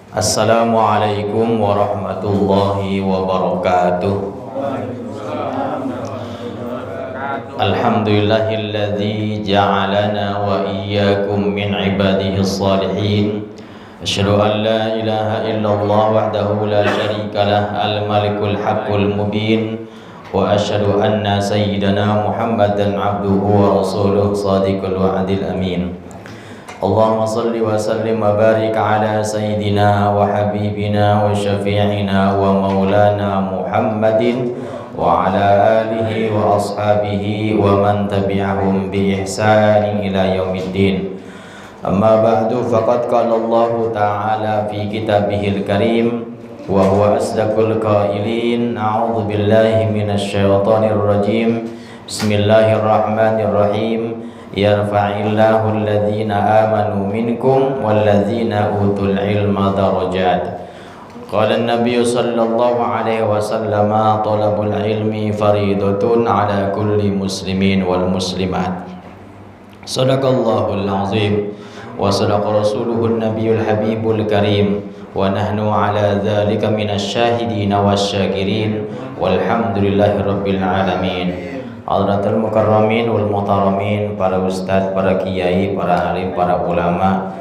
Assalamualaikum warahmatullahi wabarakatuh. Alhamdulillahilladzi ja'alana wa iyyakum min ibadihi shalihin. Asyhadu an la ilaha illallah wahdahu la syarika lah al-malikul haqqul mubin. Wa asyhadu anna sayyidana Muhammadan abduhu wa rasuluh shadiqul wa'dil amin. Allahumma salli wa sallim wa barik ala sayyidina wa habibina wa syafi'ina wa maulana Muhammadin wa ala alihi wa ashabihi wa man tabi'ahum bi ihsanin ila yaumiddin. Amma ba'du, faqad qala Allah ta'ala fi kitabihil karim wa huwa asdaqul qailin. A'udzu billahi minasy syaithanir rajim. Bismillahirrahmanirrahim. Yarfa'illahu alladhina amanu minkum walladzina utul ilma darajat. Qala an-nabiy sallallahu alaihi wasallam, talabul ilmi faridatun ala kulli muslimin wal muslimat. Sadaqallahul azim wa sadaqa rasuluhun nabiyul habibul karim wa nahnu ala dzalika minasy syahidin wasyakirin walhamdulillahi rabbil alamin. Hadratul mukarramin wal muhtaramin, para ustadz, para kiai, para alim, para ulama,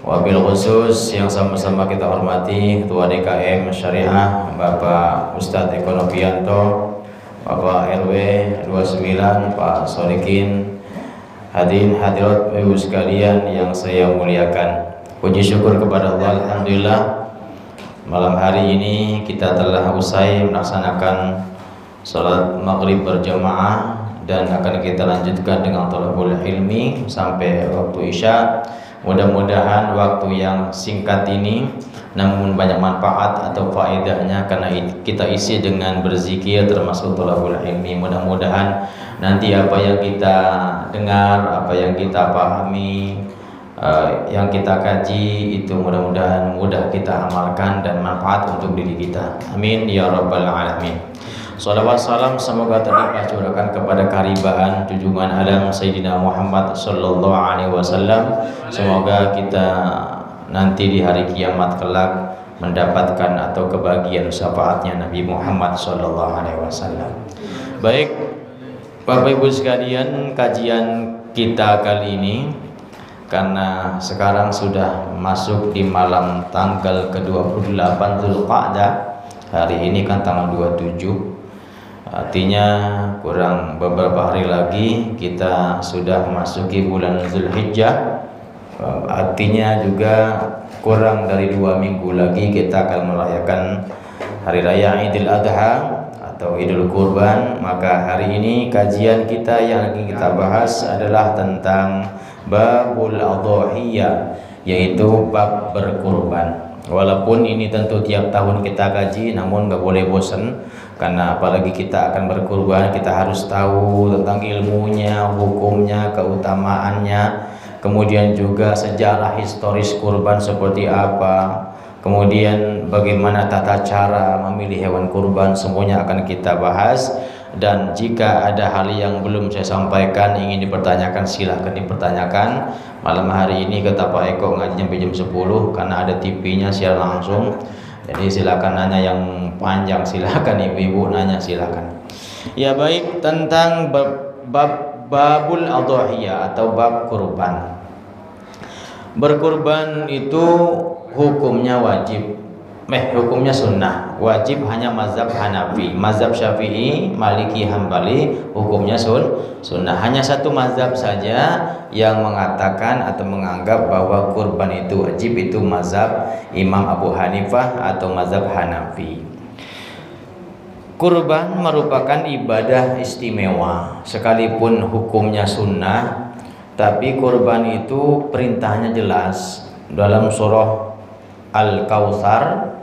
wabil khusus yang sama-sama kita hormati Ketua DKM Syariah Bapak Ustadz Eko Novianto, Bapak RW 29 Pak Sodikin, hadirin hadirat ibu sekalian yang saya muliakan. Puji syukur kepada Allah, alhamdulillah malam hari ini kita telah usai melaksanakan salat maghrib berjamaah dan akan kita lanjutkan dengan thalabul ilmi sampai waktu isya. Mudah-mudahan waktu yang singkat ini namun banyak manfaat atau faedahnya karena kita isi dengan berzikir termasuk thalabul ilmi. Mudah-mudahan nanti apa yang kita dengar, apa yang kita pahami, yang kita kaji itu mudah-mudahan mudah kita amalkan dan manfaat untuk diri kita. Amin ya rabbal alamin. Salawat salam semoga terlimpah curahkan kepada karibaan junjungan alam Sayyidina Muhammad sallallahu alaihi wasallam. Semoga kita nanti di hari kiamat kelak mendapatkan atau kebahagiaan syafaatnya Nabi Muhammad sallallahu alaihi wasallam. Baik, Bapak Ibu sekalian, kajian kita kali ini karena sekarang sudah masuk di malam tanggal ke-28 Zulqa'dah. Hari ini kan tanggal 27. Artinya kurang beberapa hari lagi kita sudah memasuki bulan Zulhijjah. Artinya juga kurang dari 2 minggu lagi kita akan merayakan Hari Raya Idul Adha atau Idul Kurban. Maka hari ini kajian kita yang akan kita bahas adalah tentang Babul Adhiyah, yaitu bab berkurban. Walaupun ini tentu tiap tahun kita kaji, namun nggak boleh bosan, karena apalagi kita akan berkurban, kita harus tahu tentang ilmunya, hukumnya, keutamaannya, kemudian juga sejarah historis kurban seperti apa, kemudian bagaimana tata cara memilih hewan kurban, semuanya akan kita bahas. Dan jika ada hal yang belum saya sampaikan ingin dipertanyakan, silahkan dipertanyakan. Malam hari ini kata Pak Eko ngaji sampai jam 10 karena ada TV-nya siar langsung. Jadi silakan nanya yang panjang, silakan ibu-ibu nanya, silakan. Ya baik, tentang babul adhiyah atau bab kurban. Berkurban itu hukumnya wajib, hukumnya sunnah. Wajib hanya mazhab Hanafi, mazhab Syafi'i, Maliki, Hambali hukumnya sunnah. Hanya satu mazhab saja yang mengatakan atau menganggap bahwa kurban itu wajib, itu mazhab Imam Abu Hanifah atau mazhab Hanafi. Kurban merupakan ibadah istimewa, sekalipun hukumnya sunnah, tapi kurban itu perintahnya jelas dalam surah Al-Kautsar.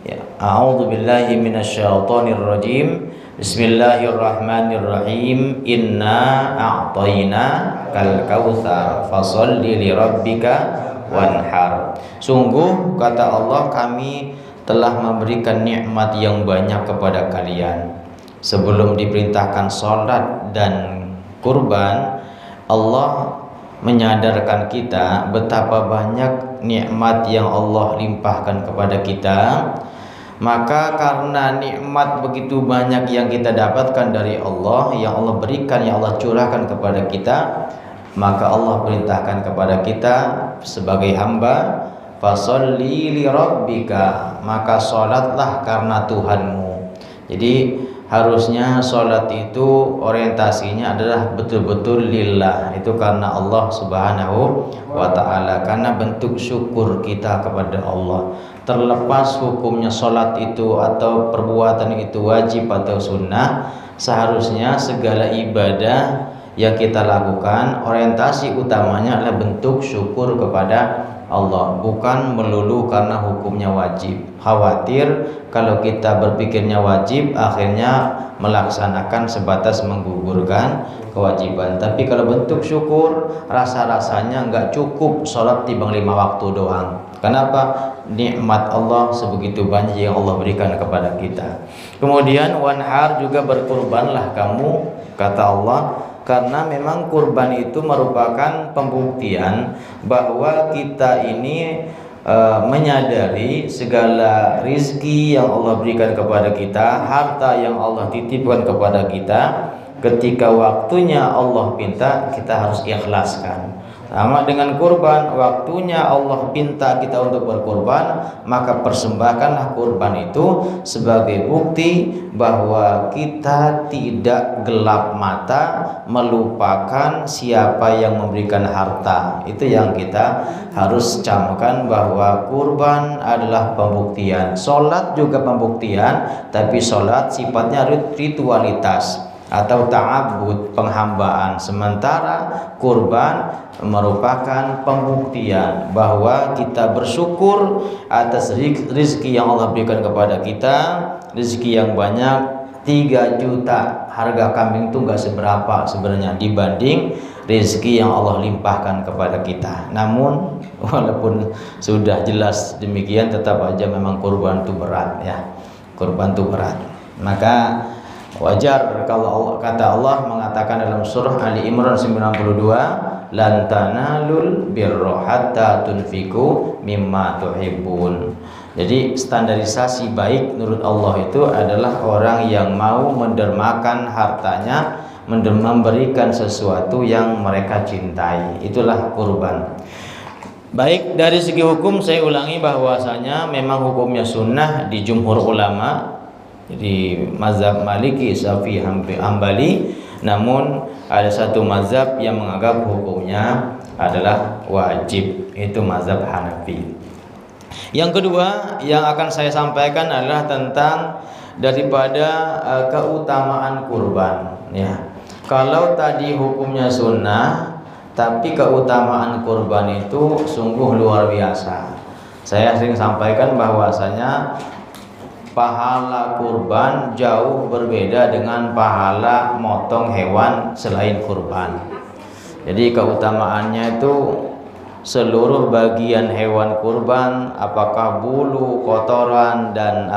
Ya, a'udzu billahi minasyaitonir rajim. Bismillahirrahmanirrahim. Inna a'tayna kal kautsar fasholli li rabbika wanhar. Sungguh kata Allah, kami telah memberikan nikmat yang banyak kepada kalian. Sebelum diperintahkan salat dan kurban, Allah menyadarkan kita betapa banyak nikmat yang Allah limpahkan kepada kita, maka karena nikmat begitu banyak yang kita dapatkan dari Allah, yang Allah berikan, yang Allah curahkan kepada kita, maka Allah perintahkan kepada kita sebagai hamba, fasholli li rabbika, maka sholatlah karena Tuhanmu. Jadi harusnya sholat itu orientasinya adalah betul-betul lillah, itu karena Allah Subhanahu wa ta'ala, karena bentuk syukur kita kepada Allah. Terlepas hukumnya sholat itu atau perbuatan itu wajib atau sunnah, seharusnya segala ibadah yang kita lakukan orientasi utamanya adalah bentuk syukur kepada Allah, bukan melulu karena hukumnya wajib. Khawatir kalau kita berpikirnya wajib, akhirnya melaksanakan sebatas menggugurkan kewajiban. Tapi kalau bentuk syukur, rasa-rasanya nggak cukup sholat timbang 5 waktu doang. Kenapa? Nikmat Allah sebegitu banyak yang Allah berikan kepada kita. Kemudian wanhar, juga berkurbanlah kamu, kata Allah, karena memang kurban itu merupakan pembuktian bahwa kita ini menyadari segala rizki yang Allah berikan kepada kita, harta yang Allah titipkan kepada kita, ketika waktunya Allah pinta, kita harus ikhlaskan. Sama dengan kurban, waktunya Allah pinta kita untuk berkurban, maka persembahkanlah kurban itu sebagai bukti bahwa kita tidak gelap mata melupakan siapa yang memberikan harta. Itu yang kita harus camkan, bahwa kurban adalah pembuktian. Sholat juga pembuktian, tapi sholat sifatnya ritualitas atau ta'abbud, penghambaan, sementara kurban merupakan pembuktian bahwa kita bersyukur atas rezeki yang Allah berikan kepada kita, rezeki yang banyak. 3 juta harga kambing itu enggak seberapa sebenarnya dibanding rezeki yang Allah limpahkan kepada kita. Namun walaupun sudah jelas demikian, tetap aja memang kurban itu berat ya. Kurban itu berat. Maka wajar kalau Allah, kata Allah mengatakan dalam surah Ali Imran 92, lan tanalul birra hatta tunfiqu mimma tuhibbun. Jadi standarisasi baik menurut Allah itu adalah orang yang mau mendermakan hartanya, memberikan sesuatu yang mereka cintai. Itulah kurban. Baik, dari segi hukum saya ulangi bahwasanya memang hukumnya sunnah di jumhur ulama, jadi mazhab Maliki, Syafi'i, Hambali. Namun ada satu mazhab yang menganggap hukumnya adalah wajib, itu mazhab Hanafi. Yang kedua yang akan saya sampaikan adalah tentang daripada keutamaan kurban ya. Kalau tadi hukumnya sunnah, tapi keutamaan kurban itu sungguh luar biasa. Saya sering sampaikan bahwasanya pahala kurban jauh berbeda dengan pahala motong hewan selain kurban. Jadi keutamaannya itu seluruh bagian hewan kurban, apakah bulu, kotoran, dan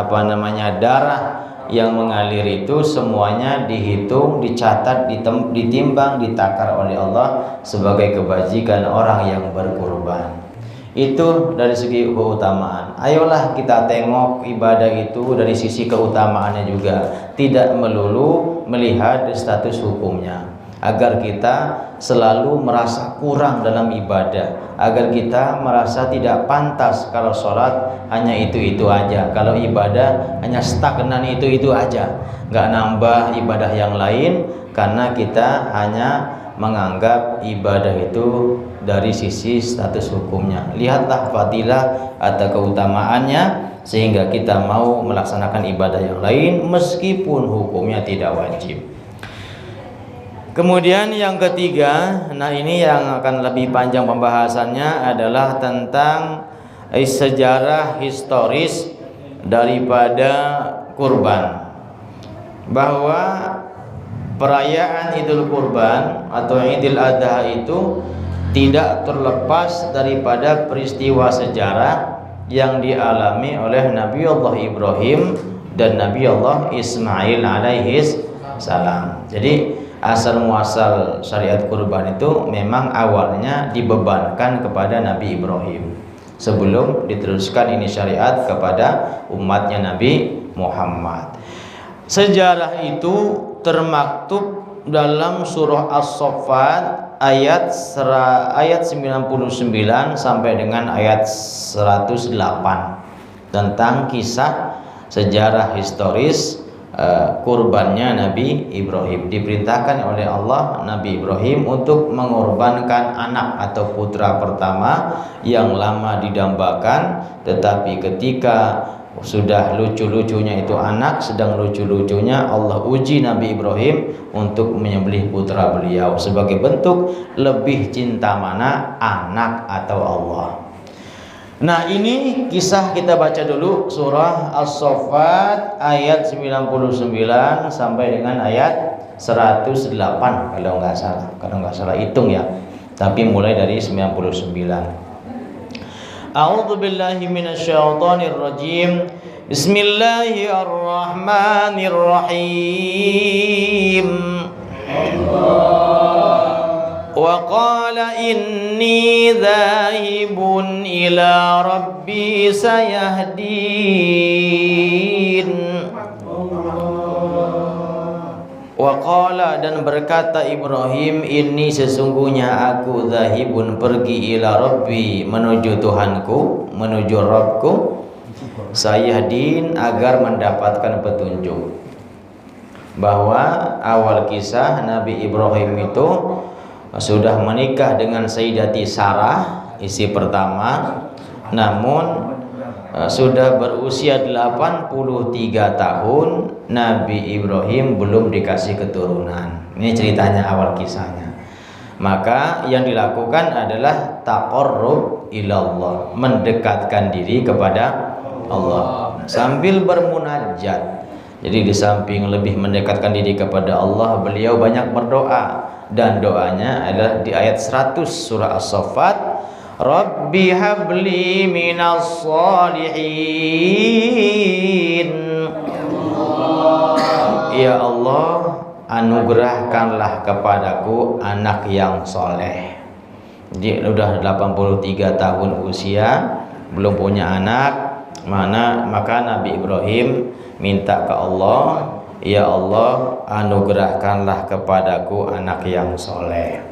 darah yang mengalir itu semuanya dihitung, dicatat, ditimbang, ditakar oleh Allah sebagai kebajikan orang yang berkurban. Itu dari segi keutamaan. Ayolah kita tengok ibadah itu dari sisi keutamaannya juga, tidak melulu melihat status hukumnya, agar kita selalu merasa kurang dalam ibadah, agar kita merasa tidak pantas kalau sholat hanya itu-itu aja, kalau ibadah hanya stagnan itu-itu aja, nggak nambah ibadah yang lain, karena kita hanya menganggap ibadah itu dari sisi status hukumnya. Lihatlah fadilah atau keutamaannya, sehingga kita mau melaksanakan ibadah yang lain meskipun hukumnya tidak wajib. Kemudian yang ketiga, nah ini yang akan lebih panjang pembahasannya, adalah tentang sejarah historis daripada kurban. Bahwa perayaan Idul Kurban atau Idul Adha itu tidak terlepas daripada peristiwa sejarah yang dialami oleh Nabi Allah Ibrahim dan Nabi Allah Ismail alaihis salam. Jadi asal muasal syariat kurban itu memang awalnya dibebankan kepada Nabi Ibrahim. sebelum diteruskan ini syariat kepada umatnya Nabi Muhammad. Sejarah itu termaktub dalam surah As-Saffat ayat 99 sampai dengan ayat 108 tentang kisah sejarah historis kurbannya Nabi Ibrahim. Diperintahkan oleh Allah Nabi Ibrahim untuk mengorbankan anak atau putra pertama yang lama didambakan, tetapi ketika sudah lucu-lucunya itu anak, sedang lucu-lucunya Allah uji Nabi Ibrahim untuk menyembelih putra beliau sebagai bentuk lebih cinta mana anak atau Allah. Nah, ini kisah kita baca dulu surah As-Saffat ayat 99 sampai dengan ayat 108 kalau nggak salah hitung ya. Tapi mulai dari 99. A'udzu billahi minasyaitonir rajim. Bismillahirrahmanirrahim. Wa qala inni dhahibun ila rabbi sayahdin. Wa qala, dan berkata Ibrahim, inni sesungguhnya aku dhahibun pergi ila rabbi menuju Tuhanku, menuju Rabbku, sayahdin agar mendapatkan petunjuk. Bahwa awal kisah Nabi Ibrahim itu sudah menikah dengan Sayyidati Sarah, istri pertama, namun sudah berusia 83 tahun Nabi Ibrahim belum dikasih keturunan. Ini ceritanya awal kisahnya. Maka yang dilakukan adalah taqarrub ilallah, mendekatkan diri kepada Allah sambil bermunajat. Jadi di samping lebih mendekatkan diri kepada Allah, beliau banyak berdoa, dan doanya adalah di ayat 100 surah As-Saffat, Rabbi habli minas salihin. Ya Allah, anugerahkanlah kepadaku anak yang soleh. Dia sudah 83 tahun usia, belum punya anak. Maka Nabi Ibrahim minta ke Allah, ya Allah, anugerahkanlah kepadaku anak yang soleh.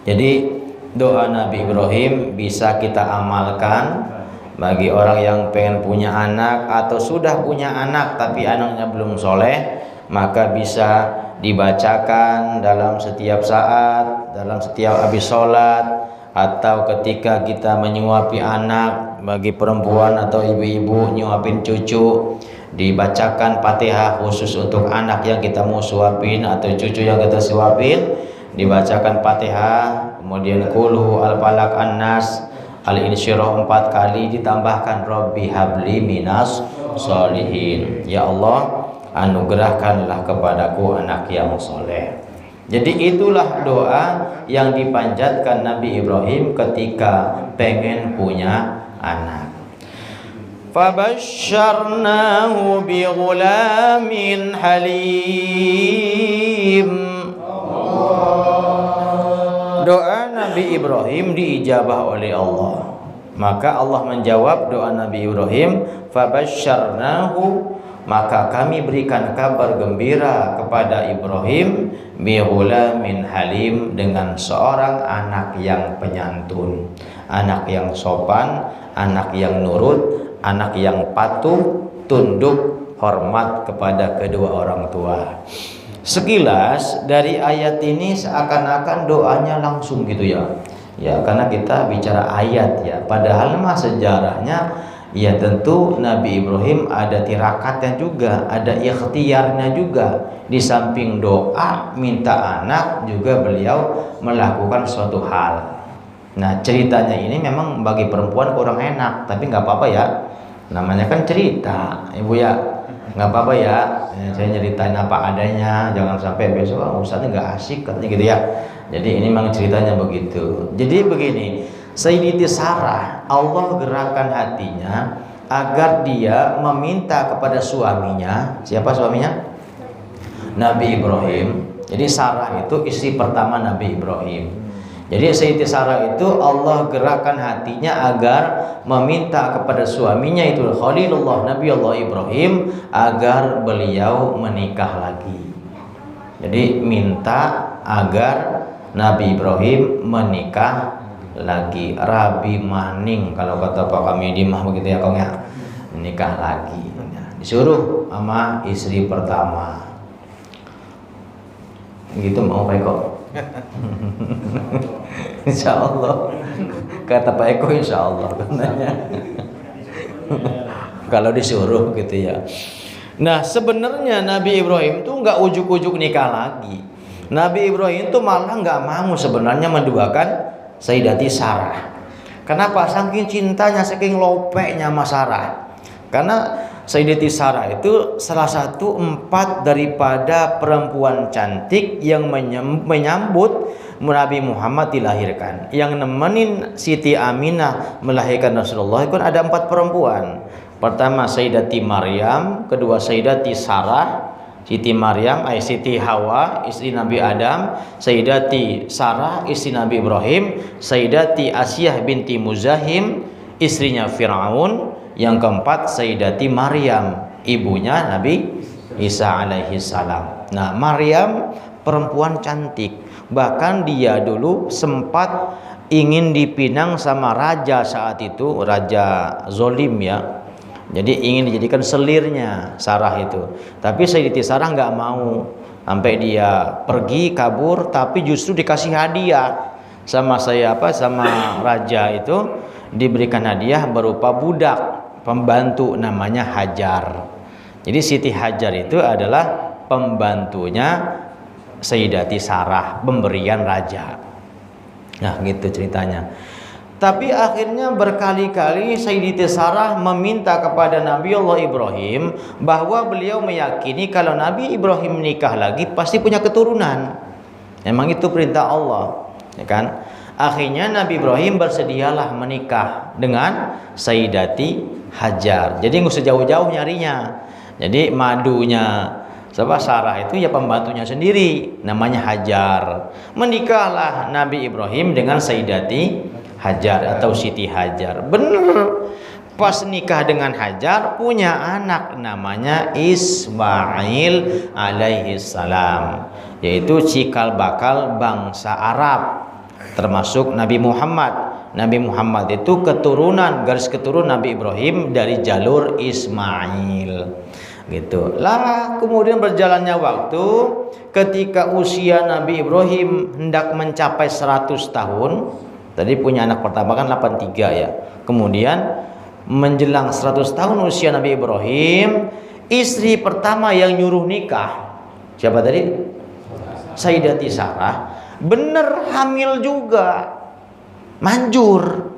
Jadi doa Nabi Ibrahim bisa kita amalkan bagi orang yang pengen punya anak atau sudah punya anak tapi anaknya belum soleh, maka bisa dibacakan dalam setiap saat, dalam setiap habis sholat, atau ketika kita menyuapi anak, bagi perempuan atau ibu-ibu nyuapin cucu, dibacakan Fatihah khusus untuk anak yang kita mau suapin atau cucu yang kita suapin, dibacakan Fatihah, kemudian Qul al-Falaq an-Nas al-Insyirah 4 kali, ditambahkan Rabbi habli minas sholihin. Ya Allah, anugerahkanlah kepadaku anak yang soleh. Jadi itulah doa yang dipanjatkan Nabi Ibrahim ketika pengen punya anak. Fabasyarnahu bighulamin halim. Doa Nabi Ibrahim diijabah oleh Allah. Maka Allah menjawab doa Nabi Ibrahim, fabasyarnahu, maka kami berikan kabar gembira kepada Ibrahim bighulamin halim, dengan seorang anak yang penyantun, anak yang sopan, anak yang nurut, anak yang patuh, tunduk, hormat kepada kedua orang tua. Sekilas dari ayat ini seakan-akan doanya langsung gitu ya. Ya, karena kita bicara ayat ya. Padahal mah sejarahnya ya tentu Nabi Ibrahim ada tirakatnya juga, ada ikhtiarnya juga. Di samping doa minta anak juga beliau melakukan suatu hal. Nah, ceritanya ini memang bagi perempuan kurang enak, tapi nggak apa-apa ya. Namanya kan cerita, Ibu ya. Nggak apa-apa ya, saya nyeritain apa adanya, jangan sampai besok ustaznya nggak asik katanya gitu ya. Jadi ini memang ceritanya begitu. Jadi begini, Sayyidati Sarah, Allah gerakan hatinya agar dia meminta kepada suaminya. Siapa suaminya? Nabi Ibrahim. Jadi Sarah itu istri pertama Nabi Ibrahim. Jadi Sayyidati Sarah itu Allah gerakkan hatinya agar meminta kepada suaminya itu Khalilullah Nabi Allah Ibrahim agar beliau menikah lagi. Jadi minta agar Nabi Ibrahim menikah lagi, rabi maning kalau kata Pak Kamidi mah begitu ya Kong ya, menikah lagi. Disuruh sama istri pertama. Gitu mau Pak Eko? Insya Allah. Kata Pak Eko insya Allah katanya. Kalau disuruh gitu ya. Nah sebenarnya Nabi Ibrahim tuh nggak ujuk-ujuk nikah lagi. Nabi Ibrahim tuh malah nggak mau sebenarnya menduakan Sayyidati Sarah. Kenapa? Saking cintanya, saking lopeknya sama Sarah. Karena Sayyidati Sarah itu salah satu 4 daripada perempuan cantik yang menyambut Nabi Muhammad dilahirkan. Yang nemenin Siti Aminah melahirkan Rasulullah itu ada 4 perempuan. Pertama Sayyidati Maryam, kedua Sayyidati Sarah, Siti Maryam, Siti Hawa, istri Nabi Adam, Sayyidati Sarah, istri Nabi Ibrahim, Sayyidati Asyah binti Muzahim, istrinya Fir'aun. Yang keempat Sayyidati Maryam, ibunya Nabi Isa alaihi salam. Nah, Maryam perempuan cantik. Bahkan dia dulu sempat ingin dipinang sama raja saat itu, raja zolim ya. Jadi ingin dijadikan selirnya Sarah itu. Tapi Sayyidati Sarah nggak mau. Sampai dia pergi kabur, tapi justru dikasih hadiah sama sama raja itu, diberikan hadiah berupa budak pembantu namanya Hajar. Jadi Siti Hajar itu adalah pembantunya Sayyidati Sarah, pemberian raja. Nah gitu ceritanya. Tapi akhirnya berkali-kali Sayyidati Sarah meminta kepada Nabi Allah Ibrahim bahwa beliau meyakini kalau Nabi Ibrahim menikah lagi pasti punya keturunan. Memang itu perintah Allah, ya kan? Akhirnya Nabi Ibrahim bersedialah menikah dengan Sayyidati Hajar. Jadi nggak usah jauh-jauh nyarinya. Jadi madunya Sarah itu ya pembantunya sendiri, namanya Hajar. Menikahlah Nabi Ibrahim dengan Sayyidati Hajar atau Siti Hajar. Bener. Pas nikah dengan Hajar punya anak namanya Ismail alaihi salam, yaitu cikal bakal bangsa Arab, termasuk Nabi Muhammad. Nabi Muhammad itu keturunan, garis keturunan Nabi Ibrahim dari jalur Ismail. Gitu. Lah kemudian berjalannya waktu, ketika usia Nabi Ibrahim hendak mencapai 100 tahun. Tadi punya anak pertama kan 83 ya. Kemudian menjelang 100 tahun usia Nabi Ibrahim, istri pertama yang nyuruh nikah siapa tadi? Sayyidati Sarah. Bener hamil juga, manjur,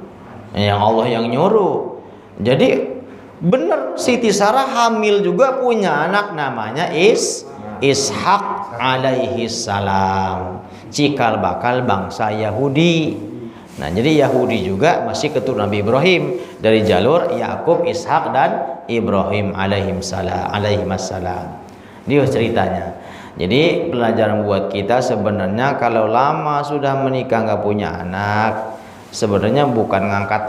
yang Allah yang nyuruh. Jadi bener Siti Sarah hamil juga, punya anak namanya Ishak alaihi salam, cikal bakal bangsa Yahudi. Nah jadi Yahudi juga masih keturunan Nabi Ibrahim dari jalur Yakub, Ishak dan Ibrahim alaihi salam. Dia ceritanya. Jadi pelajaran buat kita sebenarnya kalau lama sudah menikah nggak punya anak, sebenarnya bukan ngangkat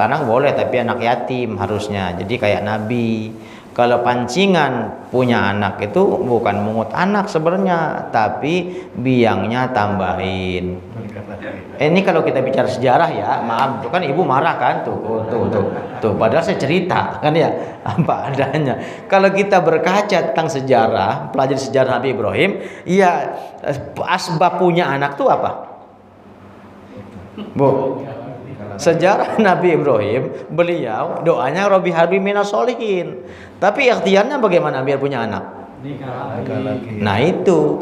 anak boleh tapi anak yatim harusnya. Jadi kayak Nabi, kalau pancingan punya anak itu bukan mungut anak sebenarnya, tapi biangnya tambahin. Ini kalau kita bicara sejarah ya, maaf, kan ibu marah kan, tuh. Padahal saya cerita kan ya apa adanya. Kalau kita berkaca tentang sejarah, pelajari sejarah Nabi Ibrahim, ya asbab punya anak tuh apa? Bu, sejarah Nabi Ibrahim, beliau doanya Robbi habli minas sholihin. Tapi ikhtiarnya bagaimana biar punya anak? Nah itu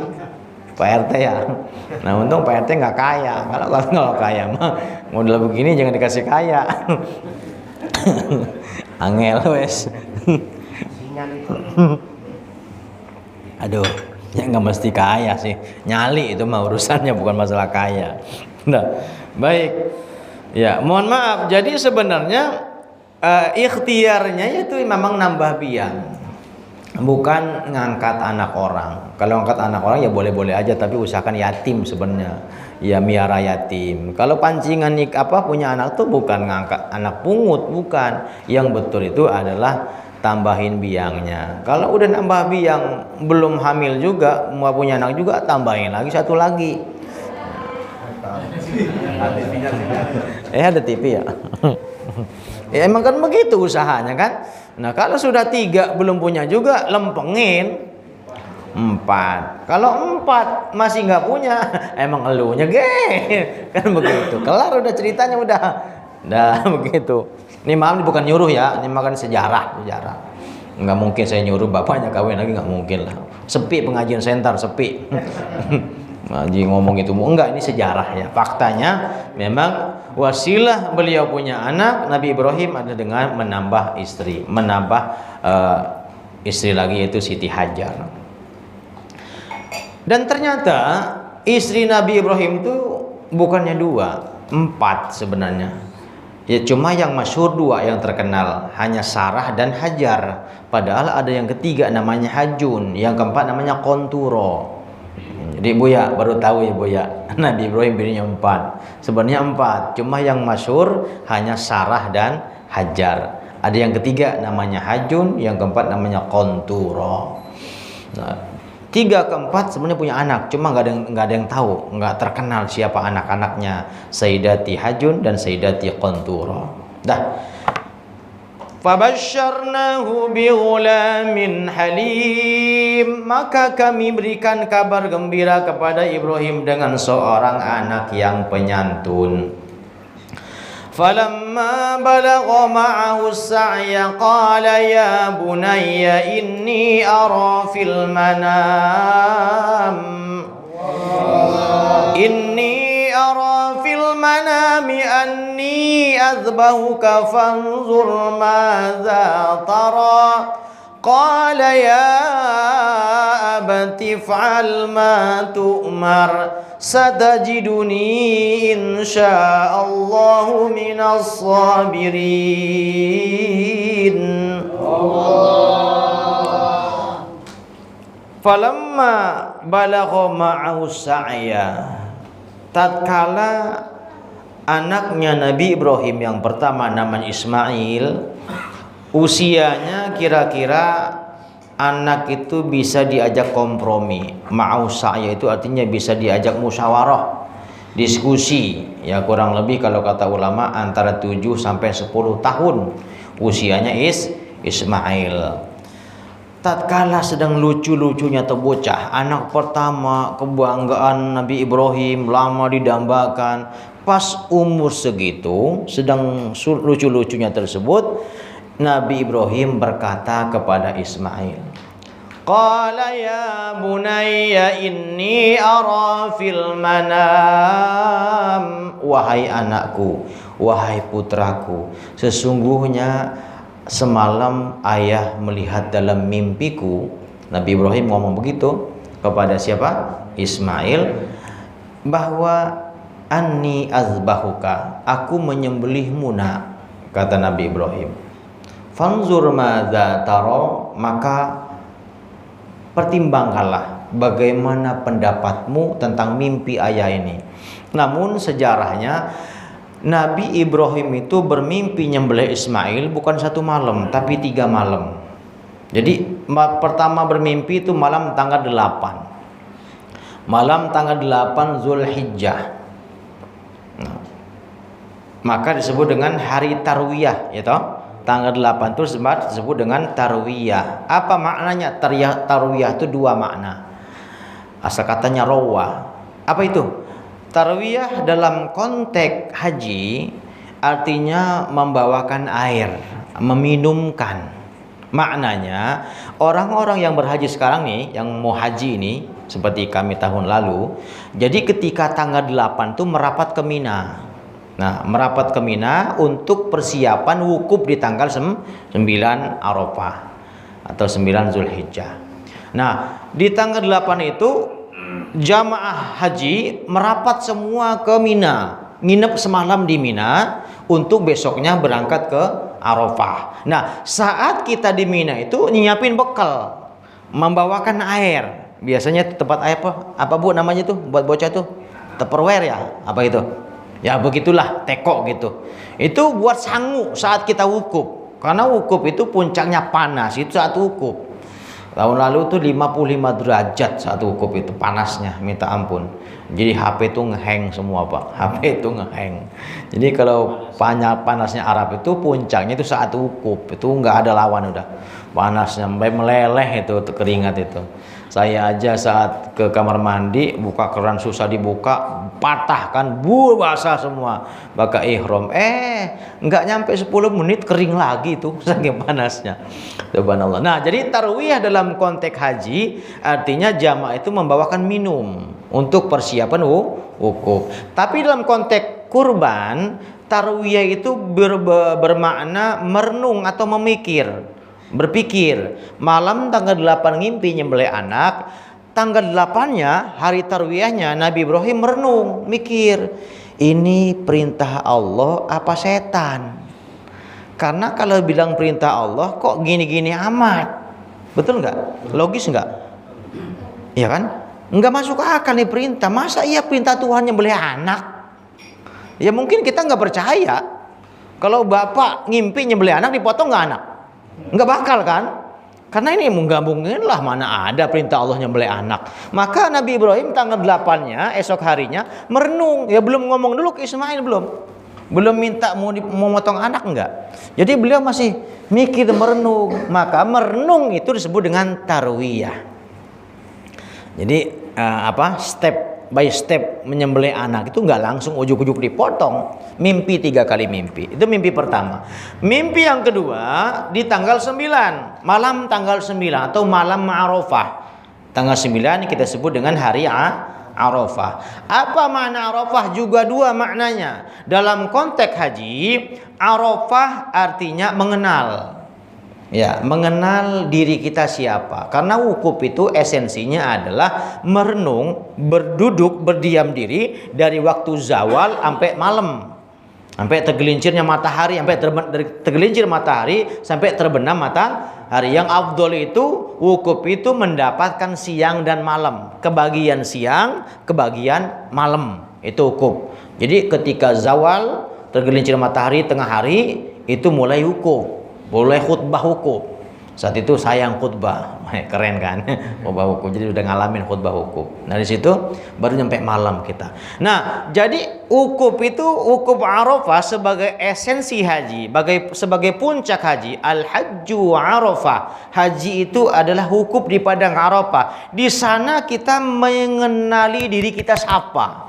Pak RT ya. Nah untung Pak RT nggak kaya. Kalau kaya mah modal begini jangan dikasih kaya. Angel wes. Aduh, ya nggak mesti kaya sih. Nyali itu mah urusannya, bukan masalah kaya. Nah, baik. Ya, mohon maaf. Jadi sebenarnya ikhtiarnya itu memang nambah biang. bukan ngangkat anak orang. Kalau ngangkat anak orang ya boleh-boleh aja, tapi usahakan yatim sebenarnya. Ya miara yatim. Kalau pancingan punya anak tuh bukan ngangkat anak pungut, bukan. Yang betul itu adalah tambahin biangnya. Kalau udah nambah biang, belum hamil juga, mau punya anak juga, tambahin lagi satu lagi. Ada TV ya. Ya emang kan begitu usahanya kan. Nah kalau sudah 3 belum punya juga, lempengin 4. Kalau 4 masih nggak punya, emang elunya kan begitu. Kelar udah ceritanya, udah begitu. Ini maaf, ini bukan nyuruh ya, ini makan sejarah. Nggak mungkin saya nyuruh bapaknya kawin lagi, nggak mungkin lah. Sepi pengajian senter, sepi. Ngaji ngomong itu enggak, ini sejarah ya. Faktanya memang wasilah beliau punya anak Nabi Ibrahim ada dengan menambah istri lagi, yaitu Siti Hajar. Dan ternyata istri Nabi Ibrahim itu bukannya 2, 4 sebenarnya. Ya cuma yang masyhur 2 yang terkenal, hanya Sarah dan Hajar. Padahal ada yang ketiga namanya Hajun, yang keempat namanya Konturo. Jadi Buya baru tahu ya Buya, Nabi Ibrahim bininya 4. Sebenarnya 4, cuma yang masyhur hanya Sarah dan Hajar. Ada yang ketiga namanya Hajun, yang keempat namanya Konturo. Nah, 3 ke 4 sebenarnya punya anak, cuma nggak ada yang tahu, nggak terkenal siapa anak-anaknya, Sayyidati Hajun dan Sayyidati Konturo. Fabasyarnahu bighulamin halim, maka kami berikan kabar gembira kepada Ibrahim dengan seorang anak yang penyantun. Falamma balagha ma'ahu as-sa'ya qala ya bunayya inni ara fil manami anni azbahuka fanzur madza tara. Qala ya abati if'al ma tu'mar satajiduni insyaallahu minas sabirin. Falamma balagha ma'ahu sa'ya, tatkala anaknya Nabi Ibrahim yang pertama namanya Ismail, usianya kira-kira anak itu bisa diajak kompromi. Ma'au sa'ya itu artinya bisa diajak musyawarah, diskusi. Ya kurang lebih kalau kata ulama antara 7 sampai 10 tahun usianya Ismail. Tatkala sedang lucu-lucunya tuh bocah, anak pertama, kebanggaan Nabi Ibrahim, lama didambakan. Pas umur segitu, sedang lucu-lucunya tersebut, Nabi Ibrahim berkata kepada Ismail, Qala ya bunayya inni ara fil manam. Wahai anakku, wahai putraku, sesungguhnya semalam ayah melihat dalam mimpiku. Nabi Ibrahim ngomong begitu kepada siapa? Ismail, bahwa anni azbahuka, aku menyembelihmu nak, kata Nabi Ibrahim. Fanzur madza taro, maka pertimbangkanlah bagaimana pendapatmu tentang mimpi ayah ini. Namun sejarahnya Nabi Ibrahim itu bermimpi nyembelih Ismail bukan 1 malam, tapi 3 malam. Jadi pertama bermimpi itu malam tanggal 8. Malam tanggal 8 Zulhijjah. Nah, maka disebut dengan hari Tarwiyah, ya toh? Tanggal 8 itu disebut dengan Tarwiyah. Apa maknanya? Tarwiyah itu 2 makna. Asal katanya rawa. Apa itu? Tarwiyah dalam konteks haji artinya membawakan air, meminumkan. Maknanya orang-orang yang berhaji sekarang nih, yang mau haji ini, seperti kami tahun lalu, jadi ketika tanggal 8 itu merapat ke Mina. Nah, merapat ke Mina untuk persiapan wukuf di tanggal 9 Arafah atau 9 Zulhijjah. Nah, di tanggal 8 itu jamaah haji merapat semua ke Mina, nginep semalam di Mina untuk besoknya berangkat ke Arafah. Nah, saat kita di Mina itu nyiapin bekal. membawakan air. Biasanya tempat air apa Bu namanya tuh buat bocah tuh? Tupperware ya? Apa itu? Ya begitulah, teko gitu. Itu buat sangu saat kita wukuf. Karena wukuf itu puncaknya panas, itu saat wukuf. Tahun lalu tuh 55 derajat saat wukuf itu panasnya, minta ampun. Jadi HP itu ngehang semua Pak, HP itu ngehang. Jadi kalau panasnya Arab itu puncaknya itu saat wukuf, itu nggak ada lawan udah. Panasnya sampai meleleh itu keringat itu. Saya aja saat ke kamar mandi buka keran susah dibuka, patah kan, basah semua. Pakai ihram, nggak nyampe 10 menit kering lagi tuh saking panasnya. Subhanallah. Nah, jadi tarwiyah dalam konteks haji artinya jamaah itu membawakan minum untuk persiapan wukuf. Tapi dalam konteks kurban, tarwiyah itu bermakna merenung atau berpikir. Malam tanggal 8 ngimpi nyembelih anak, tanggal 8-nya hari tarwiyahnya Nabi Ibrahim merenung, mikir, ini perintah Allah apa setan? Karena kalau bilang perintah Allah kok gini-gini amat. Betul nggak? Logis nggak? Iya kan? Nggak masuk akal nih perintah. Masa iya perintah Tuhan nyembelih anak? Ya mungkin kita nggak percaya. Kalau bapak ngimpi nyembelih anak, dipotong nggak anak? Nggak bakal kan? Karena ini menggabungin lah, mana ada perintah Allah nyembelih anak. Maka Nabi Ibrahim tanggal 8-nya esok harinya merenung. Ya belum ngomong dulu ke Ismail, belum minta mau motong anak, enggak. Jadi beliau masih mikir, merenung. Maka merenung itu disebut dengan tarwiyah. Jadi step by step menyembelih anak itu nggak langsung ujuk-ujuk dipotong. Mimpi 3 kali mimpi. Itu mimpi pertama. Mimpi yang kedua di tanggal 9, malam tanggal 9 atau malam Arafah. Tanggal 9 kita sebut dengan hari Arafah. Apa makna Arafah? Juga 2 maknanya. Dalam konteks haji, Arafah artinya mengenal. Ya, mengenal diri kita siapa. Karena wukuf itu esensinya adalah merenung, berduduk, berdiam diri dari waktu zawal sampai malam. Sampai tergelincirnya matahari, tergelincir matahari sampai terbenam matahari. Yang afdol itu wukuf itu mendapatkan siang dan malam. Kebagian siang, kebagian malam. Itu wukuf. Jadi ketika zawal, tergelincir matahari tengah hari, itu mulai wukuf. Boleh khutbah wukuf. Saat itu saya yang khutbah. Keren kan? Khutbah wukuf. Jadi udah ngalamin khutbah wukuf. Nah di situ baru nyampe malam kita. Nah, jadi wukuf itu, wukuf Arafah sebagai esensi haji, sebagai puncak haji. Al-hajju Arafah. Haji itu adalah wukuf di padang Arafah. Di sana kita mengenali diri kita siapa.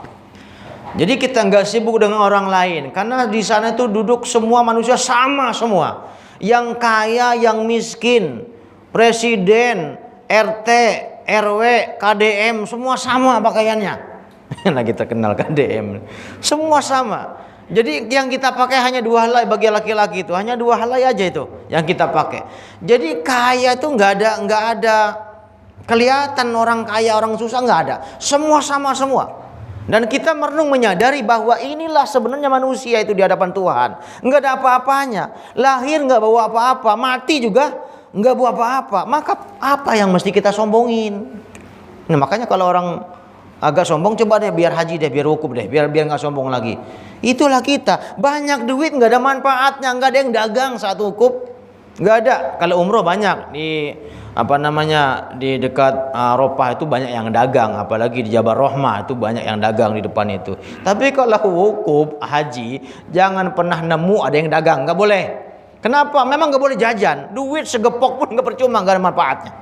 Jadi kita nggak sibuk dengan orang lain, karena di sana itu duduk semua manusia sama semua. Yang kaya, yang miskin, presiden, RT, RW, KDM, semua sama pakaiannya. Lagi terkenal KDM. Semua sama. Jadi yang kita pakai hanya 2 helai bagi laki-laki itu, hanya 2 helai aja itu yang kita pakai. Jadi kaya itu nggak ada kelihatan orang kaya, orang susah, nggak ada. Semua sama semua. Dan kita merenung menyadari bahwa inilah sebenarnya manusia itu di hadapan Tuhan. Nggak ada apa-apanya. Lahir nggak bawa apa-apa, mati juga nggak bawa apa-apa. Maka apa yang mesti kita sombongin? Nah makanya kalau orang agak sombong, coba deh biar haji deh, biar wukuf deh, biar nggak sombong lagi. Itulah kita. Banyak duit nggak ada manfaatnya, nggak ada yang dagang saat wukuf. Nggak ada. Kalau umroh banyak di di dekat Arafah itu banyak yang dagang, apalagi di Jabal Rahmah itu banyak yang dagang di depan itu. Tapi kalau wukuf haji jangan pernah nemu ada yang dagang, nggak boleh. Kenapa? Memang nggak boleh jajan, duit segepok pun nggak percuma, nggak ada manfaatnya.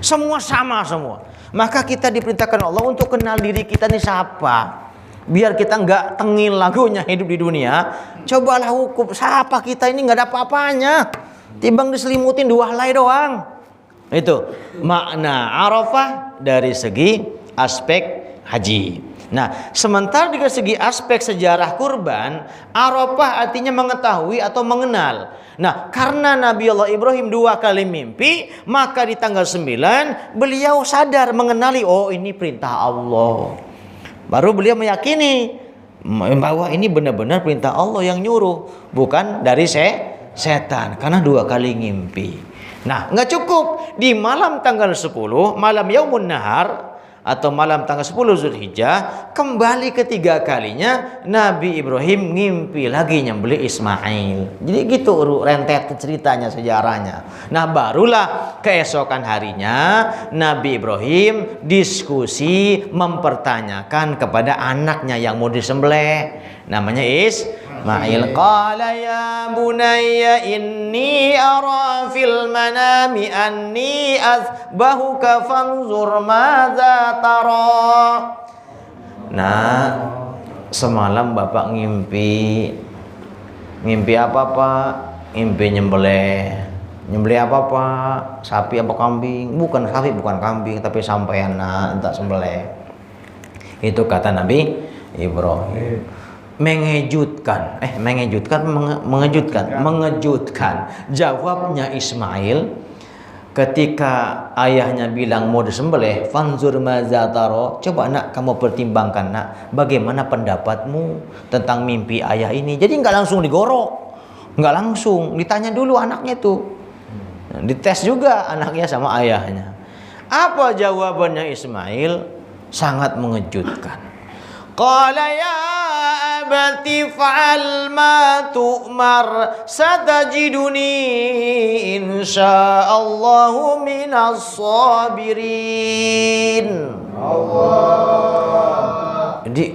Semua sama semua. Maka kita diperintahkan Allah untuk kenal diri kita nih siapa, biar kita nggak tengil lagunya hidup di dunia. Cobalah wukuf, siapa kita ini, nggak ada apa-apanya, timbang diselimutin 2 helai doang. Itu makna Arafah dari segi aspek haji. Nah, sementara dari segi aspek sejarah kurban, Arafah artinya mengetahui atau mengenal. Nah, karena Nabi Allah Ibrahim 2 kali mimpi, maka di tanggal 9 beliau sadar mengenali, oh ini perintah Allah. Baru beliau meyakini bahwa ini benar-benar perintah Allah yang nyuruh, bukan dari setan, karena 2 kali ngimpi. Nah, nggak cukup di malam tanggal 10, malam Yaumun Nahar atau malam tanggal 10 Zulhijjah, kembali ketiga kalinya Nabi Ibrahim ngimpi lagi nyembelih Ismail. Jadi gitu rentet ceritanya, sejarahnya. Nah, barulah keesokan harinya Nabi Ibrahim diskusi mempertanyakan kepada anaknya yang mau disembelih, namanya Ismail. Qala ya bunayya inni ara fil manami anni azbahuka fanzur madza tara. Nah, semalam Bapak ngimpi apa Pak? Ngimpi nyembelih apa Pak? Sapi apa kambing? Bukan sapi, bukan kambing, tapi sampean tak sembelih. Itu kata Nabi Ibrahim. Mengejutkan. Jawabnya Ismail ketika ayahnya bilang mau disembelih, fanzur mazataro, coba nak kamu pertimbangkan nak, bagaimana pendapatmu tentang mimpi ayah ini. Jadi nggak langsung digorok, nggak langsung ditanya dulu anaknya tuh, dites juga anaknya sama ayahnya. Apa jawabannya Ismail? Sangat mengejutkan. Qala ya abati fa'al ma tu'mar satajiduni insyaallahu minas sabirin. Jadi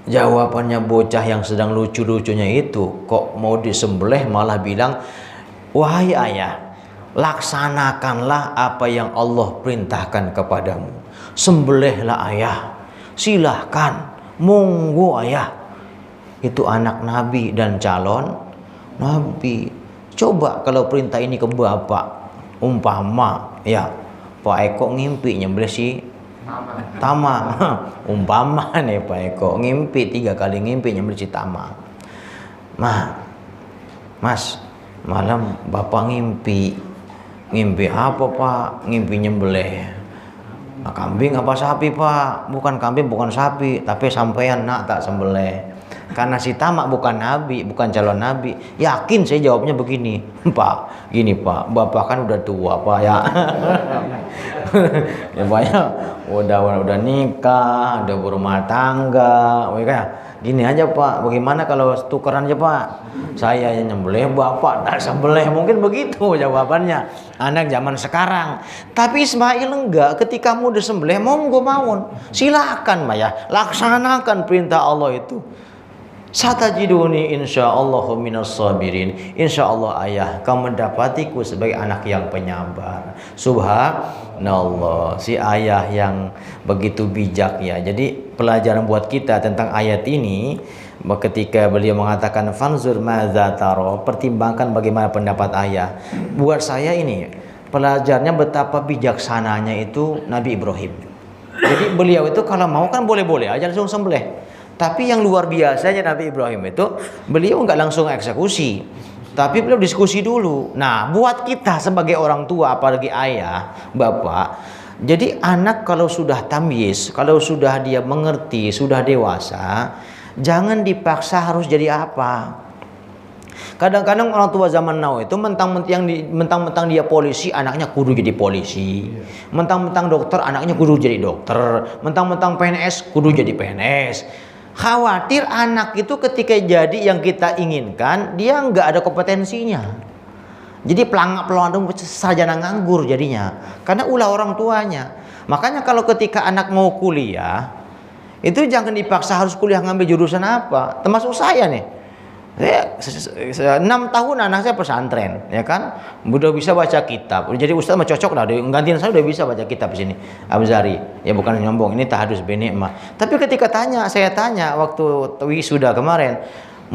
jawabannya bocah yang sedang lucu-lucunya itu, kok mau disembelih malah bilang, wahai ayah, laksanakanlah apa yang Allah perintahkan kepadamu. Sembelihlah ayah, silahkan, monggo ayah. Itu anak Nabi dan calon Nabi. Coba kalau perintah ini ke bapak, umpama ya Pak Eko ngimpi nyembelih si Tama. Umpama nih Pak Eko ngimpi 3 kali ngimpi nyembelih si Tama. Mas, malam bapak ngimpi apa Pak? Ngimpi nyembelih kambing apa sapi Pak? Bukan kambing, bukan sapi, tapi sampean nak tak sembelih. Karena si Tamak bukan nabi, bukan calon nabi. Yakin saya jawabnya begini, Pak. Gini Pak, bapak kan udah tua Pak ya. Ya Pak ya, udah nikah, udah berumah tangga. Gini aja Pak, bagaimana kalau tukeran aja Pak? Saya yang nyembelih, bapak tak sembelih. Mungkin begitu jawabannya anak zaman sekarang. Tapi Ismail enggak, ketika mau disembelih monggo mawon. Silakan Pak ya, laksanakan perintah Allah itu. Satajiduni insyaallahu minas sabirin. Insyaallah ayah, kau mendapatiku sebagai anak yang penyabar. Subhanallah, si ayah yang begitu bijak ya. Jadi pelajaran buat kita tentang ayat ini, ketika beliau mengatakan fanzur madza taro, pertimbangkan bagaimana pendapat ayah. Buat saya ini pelajarnya betapa bijaksananya itu Nabi Ibrahim. Jadi beliau itu kalau mau kan boleh-boleh aja langsung sembelih. Tapi yang luar biasanya Nabi Ibrahim itu, beliau nggak langsung eksekusi, tapi beliau diskusi dulu. Nah, buat kita sebagai orang tua, apalagi ayah, bapak, jadi anak kalau sudah tamyiz, kalau sudah dia mengerti, sudah dewasa, jangan dipaksa harus jadi apa. Kadang-kadang orang tua zaman now itu mentang-mentang dia polisi, anaknya kudu jadi polisi. Mentang-mentang dokter, anaknya kudu jadi dokter. Mentang-mentang PNS, kudu jadi PNS. Khawatir anak itu ketika jadi yang kita inginkan, dia nggak ada kompetensinya. Jadi pelangak-pelangak sarjana nganggur jadinya. Karena ulah orang tuanya. Makanya kalau ketika anak mau kuliah, itu jangan dipaksa harus kuliah ngambil jurusan apa. Termasuk saya nih. Saya 6 tahun anak saya pesantren, ya kan, udah bisa baca kitab. Jadi ustaz mah cocok lah, gantian saya udah bisa baca kitab di sini. Abzari, ya bukan nyombong, ini tahadus binikmah. Tapi ketika saya tanya waktu wisuda kemarin,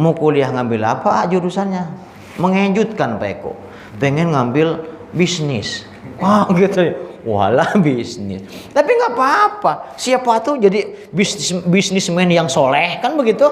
mau kuliah ngambil apa jurusannya? Mengejutkan Pak Eko, pengen ngambil bisnis. Wah gitu ya. Walah bisnis. Tapi nggak apa-apa. Siapa tuh jadi bisnismen yang soleh kan begitu?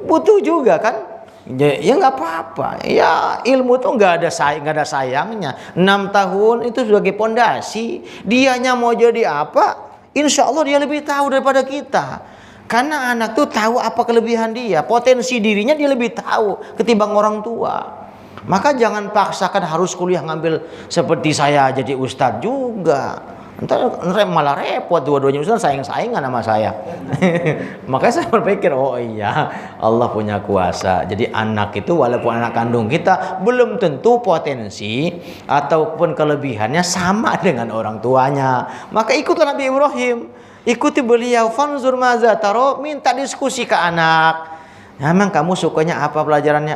Butuh juga kan? Ya nggak apa-apa. Ya ilmu tuh nggak ada sayangnya. 6 tahun itu sebagai pondasi. Dianya mau jadi apa? Insya Allah dia lebih tahu daripada kita. Karena anak tuh tahu apa kelebihan dia, potensi dirinya dia lebih tahu ketimbang orang tua. Maka jangan paksakan harus kuliah ngambil seperti saya jadi ustadz juga. Ntar malah repot dua-duanya ustadz saing-saingan sama saya. Makanya saya berpikir, oh iya, Allah punya kuasa. Jadi anak itu walaupun anak kandung kita belum tentu potensi ataupun kelebihannya sama dengan orang tuanya. Maka ikutlah Nabi Ibrahim. Ikuti beliau, fanzur maza taro, minta diskusi ke anak. Emang kamu sukanya apa pelajarannya,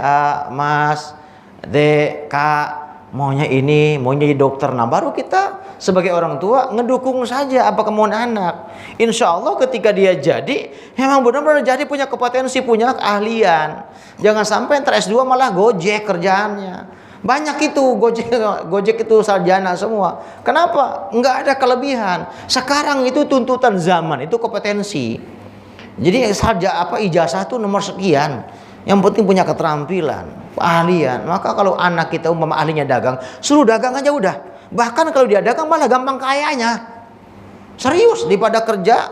Mas? Dek, Kak, maunya ini, maunya jadi dokter. Nah, baru kita sebagai orang tua ngedukung saja apa kemauan anak. Insya Allah ketika dia jadi, memang benar-benar jadi punya kompetensi, punya keahlian. Jangan sampai ntar S2 malah Gojek kerjaannya. Banyak itu Gojek itu sarjana semua. Kenapa? Nggak ada kelebihan. Sekarang itu tuntutan zaman, itu kompetensi. Jadi ijazah itu nomor sekian. Yang penting punya keterampilan, keahlian. Maka kalau anak kita umpama ahlinya dagang, suruh dagang aja udah. Bahkan kalau dia dagang malah gampang kayanya. Serius, daripada kerja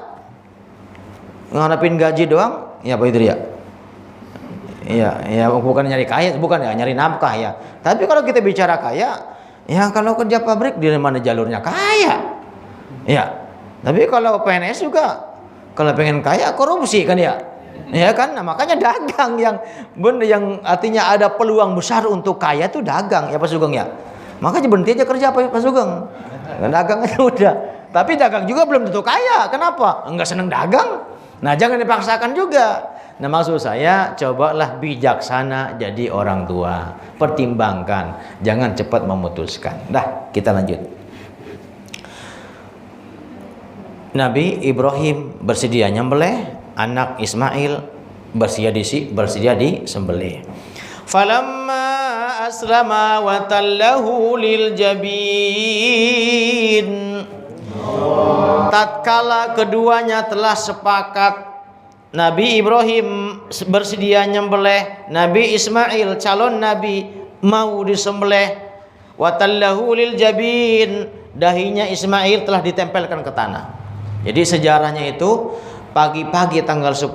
ngarepin gaji doang, ya Pak Idri ya. Iya, bukan nyari kaya, bukan ya, nyari nafkah ya. Tapi kalau kita bicara kaya, ya kalau kerja pabrik di mana jalurnya kaya. Ya. Tapi kalau PNS juga kalau pengen kaya korupsi kan ya. Ya kan, nah, makanya dagang yang artinya ada peluang besar untuk kaya tuh dagang ya Pak Sugeng ya. Makanya berhenti aja kerja Pak Sugeng. Dagang aja udah. Tapi dagang juga belum tentu kaya. Kenapa? Enggak seneng dagang. Nah, jangan dipaksakan juga. Nah, maksud saya cobalah bijaksana jadi orang tua. Pertimbangkan, jangan cepat memutuskan. Dah, kita lanjut. Nabi Ibrahim bersedia nyembelih anak Ismail, bersedia disembelih. Falamma aslama wa tallahu lil jabin. Tatkala keduanya telah sepakat, Nabi Ibrahim bersedia nyembelih, Nabi Ismail calon nabi mau disembelih. Wa tallahu lil jabin, dahinya Ismail telah ditempelkan ke tanah. Jadi sejarahnya itu pagi-pagi tanggal 10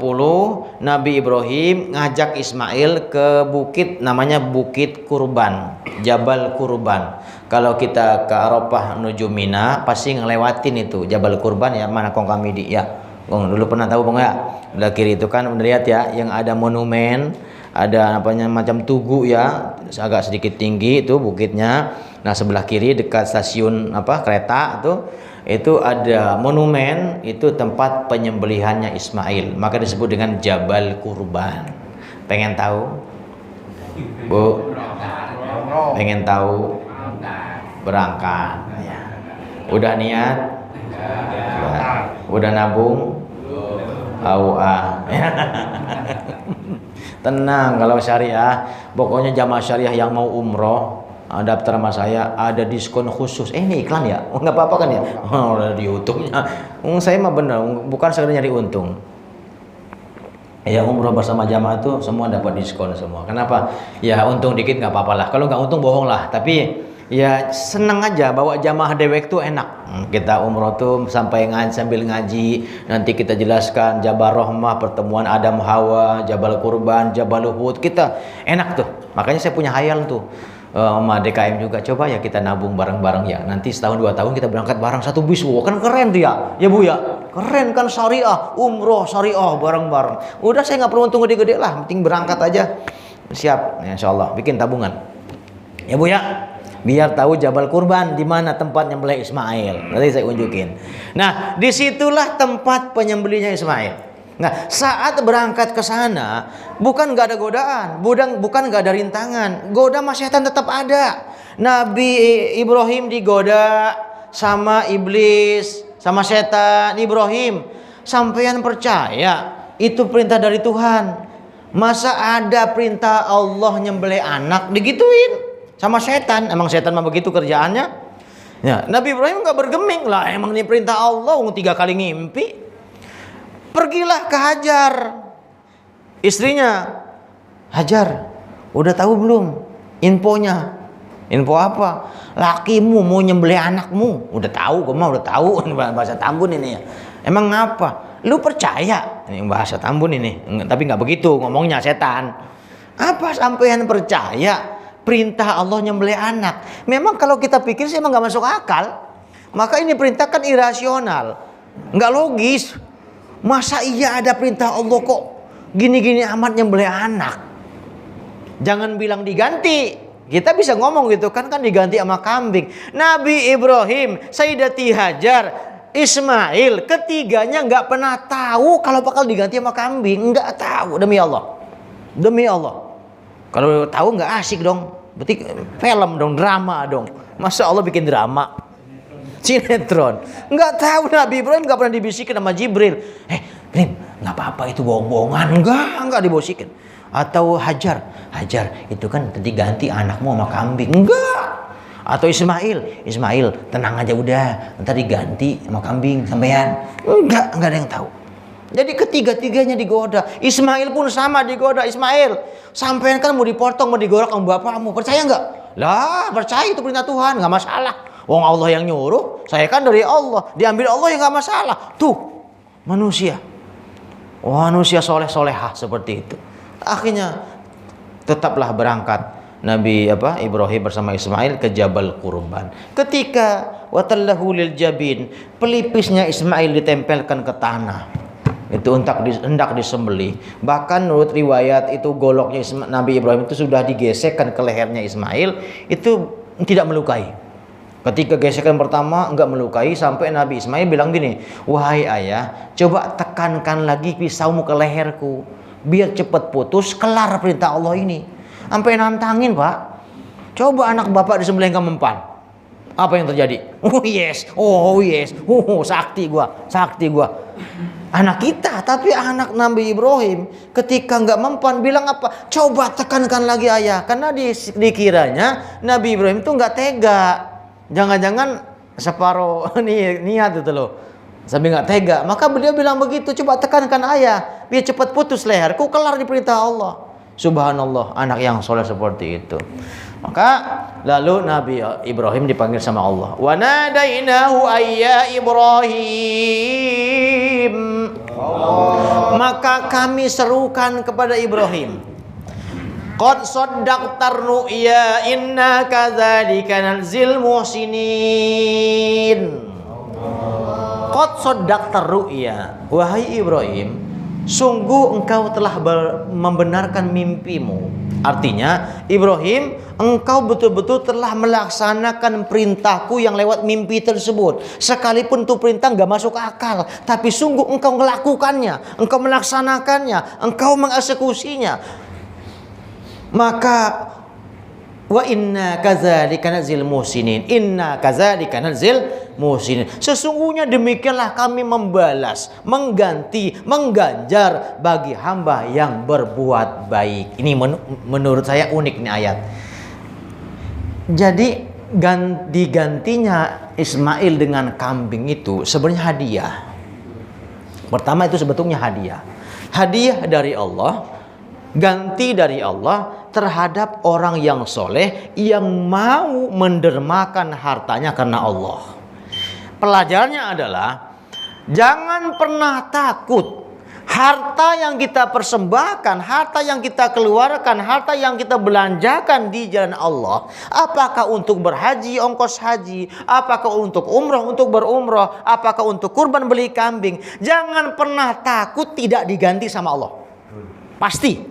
Nabi Ibrahim ngajak Ismail ke bukit namanya Bukit Kurban, Jabal Kurban. Kalau kita ke Arafah menuju Mina pasti ngelewatin itu Jabal Kurban ya, mana kong kami di ya. Kong dulu pernah tahu Bang ya? Belah kiri itu kan lihat ya yang ada monumen, ada apanya macam tugu ya, agak sedikit tinggi itu bukitnya. Nah, sebelah kiri dekat stasiun kereta itu ada monumen, itu tempat penyembelihannya Ismail, maka disebut dengan Jabal Kurban. Pengen tahu? Bu? Pengen tahu? Berangkat ya. Udah niat? Udah nabung? Tenang, kalau syariah pokoknya jamaah syariah yang mau umroh daftar sama saya ada diskon khusus. Ini iklan ya? Nggak apa-apa kan ya? Udah di YouTube-nya. Saya mah bener, bukan sekedar nyari untung. Ya umroh bersama jamaah tuh semua dapat diskon semua. Kenapa? Ya untung dikit nggak apa-apa lah. Kalau nggak untung bohong lah. Tapi ya seneng aja bawa jamaah dewek tuh enak. Kita umroh tuh sampai sambil ngaji. Nanti kita jelaskan Jabal Rahmah, pertemuan Adam Hawa, Jabal Kurban, Jabal Uhud. Kita enak tuh. Makanya saya punya hayal tuh. Sama DKM juga, coba ya kita nabung bareng-bareng ya, nanti setahun 2 tahun kita berangkat bareng satu bis. Wow, kan keren tuh ya Bu ya, keren kan, syariah, umroh syariah bareng-bareng. Udah saya nggak perlu untung gede-gede lah, penting berangkat aja. Siap ya, insya Allah bikin tabungan ya Bu ya, biar tahu Jabal Kurban di mana tempat nyembelih Ismail. Nanti saya unjukin. Nah, disitulah tempat penyembelihnya Ismail. Nah, saat berangkat ke sana, bukan nggak ada godaan, bukan nggak ada rintangan, goda sama setan tetap ada. Nabi Ibrahim digoda sama iblis, sama setan. Ibrahim, sampean percaya itu perintah dari Tuhan? Masa ada perintah Allah nyembelih anak digituin sama setan? Emang setan mah begitu kerjaannya? Ya, Nabi Ibrahim nggak bergeming lah, emang ini perintah Allah, 3 kali ngimpi. Pergilah ke Hajar, istrinya. Hajar, udah tahu belum infonya? Info apa? Lakimu mau nyembelih anakmu. Udah tahu, gue mah udah tahu. Bahasa Tambun ini ya. Emang ngapa? Lu percaya? Ini bahasa Tambun ini. Tapi nggak begitu ngomongnya setan. Apa sampean percaya perintah Allah nyembelih anak. Memang kalau kita pikir sih emang nggak masuk akal. Maka ini perintah kan irasional, nggak logis. Masa iya ada perintah Allah kok gini-gini amat nyembelih anak? Jangan bilang diganti. Kita bisa ngomong gitu kan diganti sama kambing. Nabi Ibrahim, Sayyidati Hajar, Ismail, ketiganya nggak pernah tahu kalau bakal diganti sama kambing. Nggak tahu, demi Allah. Demi Allah. Kalau tahu nggak asik dong. Berarti film dong, drama dong. Masa Allah bikin drama? Sinetron. Nggak tahu, Nabi Ibrahim nggak pernah dibisikin sama Jibril. Ibrahim, nggak apa-apa itu bohong-bohongan. Nggak dibisikin. Atau Hajar, itu kan tadi ganti anakmu sama kambing. Enggak. Atau Ismail, tenang aja udah, ntar diganti sama kambing sampean. Enggak ada yang tahu. Jadi ketiga-tiganya digoda. Ismail pun sama digoda. Ismail, sampean kan mau dipotong, mau digorok sama bapakmu. Percaya enggak? Lah, percaya itu perintah Tuhan, enggak masalah. Wong Allah yang nyuruh, saya kan dari Allah. Diambil Allah ya enggak masalah. Tuh, manusia soleh-solehah seperti itu. Akhirnya tetaplah berangkat Nabi Ibrahim bersama Ismail ke Jabal Qurban. Ketika watallahu lil jabin, pelipisnya Ismail ditempelkan ke tanah. Itu hendak disembelih. Bahkan menurut riwayat itu goloknya Nabi Ibrahim itu sudah digesekkan ke lehernya Ismail, itu tidak melukai. Ketika gesekan pertama enggak melukai, sampai Nabi Ismail bilang gini, "Wahai ayah, coba tekankan lagi pisaumu ke leherku, biar cepat putus, kelar perintah Allah ini." Sampai nantangin, Pak. Coba anak bapak disembelih ke mempan. Apa yang terjadi? Oh yes. Sakti gua. Anak kita, tapi anak Nabi Ibrahim ketika enggak mempan bilang apa? Coba tekankan lagi ayah. Karena dikiranya Nabi Ibrahim itu enggak tega. Jangan-jangan separuh niat itu loh. Sampai nggak tega. Maka beliau bilang begitu, coba tekankan ayah, biar cepat putus leherku, kelar di perintah Allah. Subhanallah, anak yang soleh seperti itu. Maka lalu Nabi Ibrahim dipanggil sama Allah. Wa nadainahu ayya Ibrahim. Maka kami serukan kepada Ibrahim. Qad saddaqtar ru'ya inna kadzalika nalzil muhsinin. Qad saddaqtar ru'ya. Wahai Ibrahim, sungguh engkau telah membenarkan mimpimu. Artinya, Ibrahim, engkau betul-betul telah melaksanakan perintahku yang lewat mimpi tersebut. Sekalipun itu perintah enggak masuk akal, tapi sungguh engkau melakukannya, engkau melaksanakannya, engkau mengeksekusinya. Maka wa inna kadzalika nalzil muhsinin. Sesungguhnya demikianlah kami membalas, mengganti, mengganjar bagi hamba yang berbuat baik. Ini menurut saya unik nih ayat. Jadi digantinya Ismail dengan kambing itu sebenarnya hadiah. Pertama itu sebetulnya hadiah. Hadiah dari Allah, ganti dari Allah terhadap orang yang soleh yang mau mendermakan hartanya karena Allah. Pelajarannya adalah jangan pernah takut harta yang kita persembahkan, harta yang kita keluarkan, harta yang kita belanjakan di jalan Allah, apakah untuk berhaji, ongkos haji, apakah untuk umrah, untuk berumrah, apakah untuk kurban beli kambing, jangan pernah takut tidak diganti sama Allah. Pasti.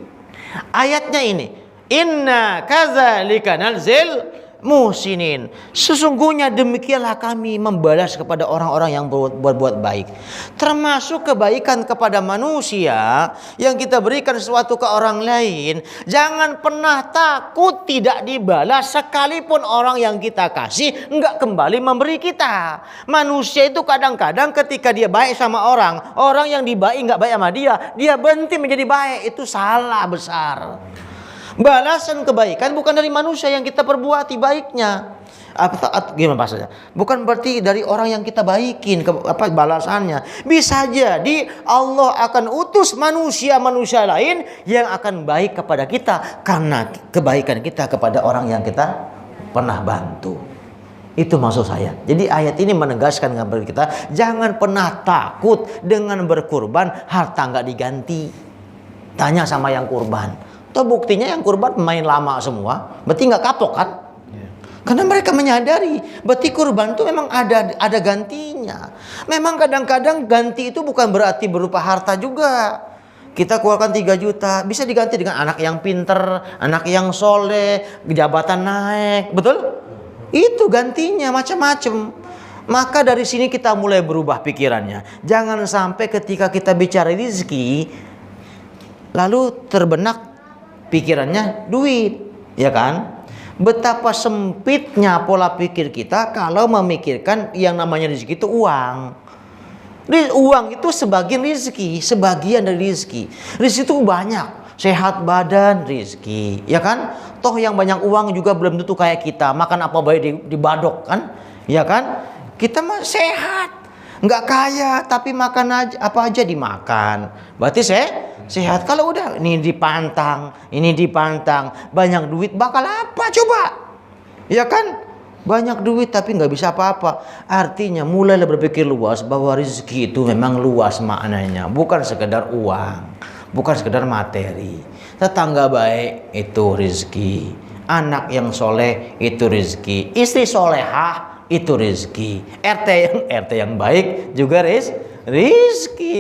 Ayatnya ini, inna kadzalika nalzil muhsinin. Sesungguhnya demikianlah kami membalas kepada orang-orang yang berbuat baik. Termasuk kebaikan kepada manusia yang kita berikan sesuatu ke orang lain. Jangan pernah takut tidak dibalas, sekalipun orang yang kita kasih enggak kembali memberi kita. Manusia itu kadang-kadang ketika dia baik sama orang yang dibaik enggak baik sama dia berhenti menjadi baik. Itu salah besar. Balasan kebaikan bukan dari manusia yang kita perbuati baiknya. Gimana bahasanya? Bukan berarti dari orang yang kita baikin balasannya. Bisa jadi Allah akan utus manusia-manusia lain yang akan baik kepada kita karena kebaikan kita kepada orang yang kita pernah bantu. Itu maksud saya. Jadi ayat ini menegaskan kepada kita, jangan pernah takut dengan berkurban harta nggak diganti. Tanya sama yang kurban. Toh buktinya yang kurban main lama semua, berarti nggak kapok kan? Karena mereka menyadari, berarti kurban itu memang ada gantinya. Memang kadang-kadang ganti itu bukan berarti berupa harta juga. Kita keluarkan 3 juta, bisa diganti dengan anak yang pinter, anak yang soleh, jabatan naik, betul? Itu gantinya macam-macam. Maka dari sini kita mulai berubah pikirannya. Jangan sampai ketika kita bicara rezeki, lalu terbenak pikirannya duit, ya kan? Betapa sempitnya pola pikir kita kalau memikirkan yang namanya rezeki itu uang. Uang itu sebagian rezeki, sebagian dari rezeki. Rezeki itu banyak, sehat badan rezeki, ya kan? Toh yang banyak uang juga belum tentu kayak kita. Makan apa baik di badok kan? Ya kan? Kita mah sehat, nggak kaya tapi makan aja apa aja dimakan. Berarti sehat. Kalau udah ini dipantang, banyak duit bakal apa coba? Ya kan? Banyak duit tapi nggak bisa apa-apa. Artinya mulailah berpikir luas bahwa rezeki itu memang luas maknanya, bukan sekedar uang, bukan sekedar materi. Tetangga baik itu rezeki, anak yang soleh itu rezeki, istri solehah itu rezeki, RT yang baik juga rezeki.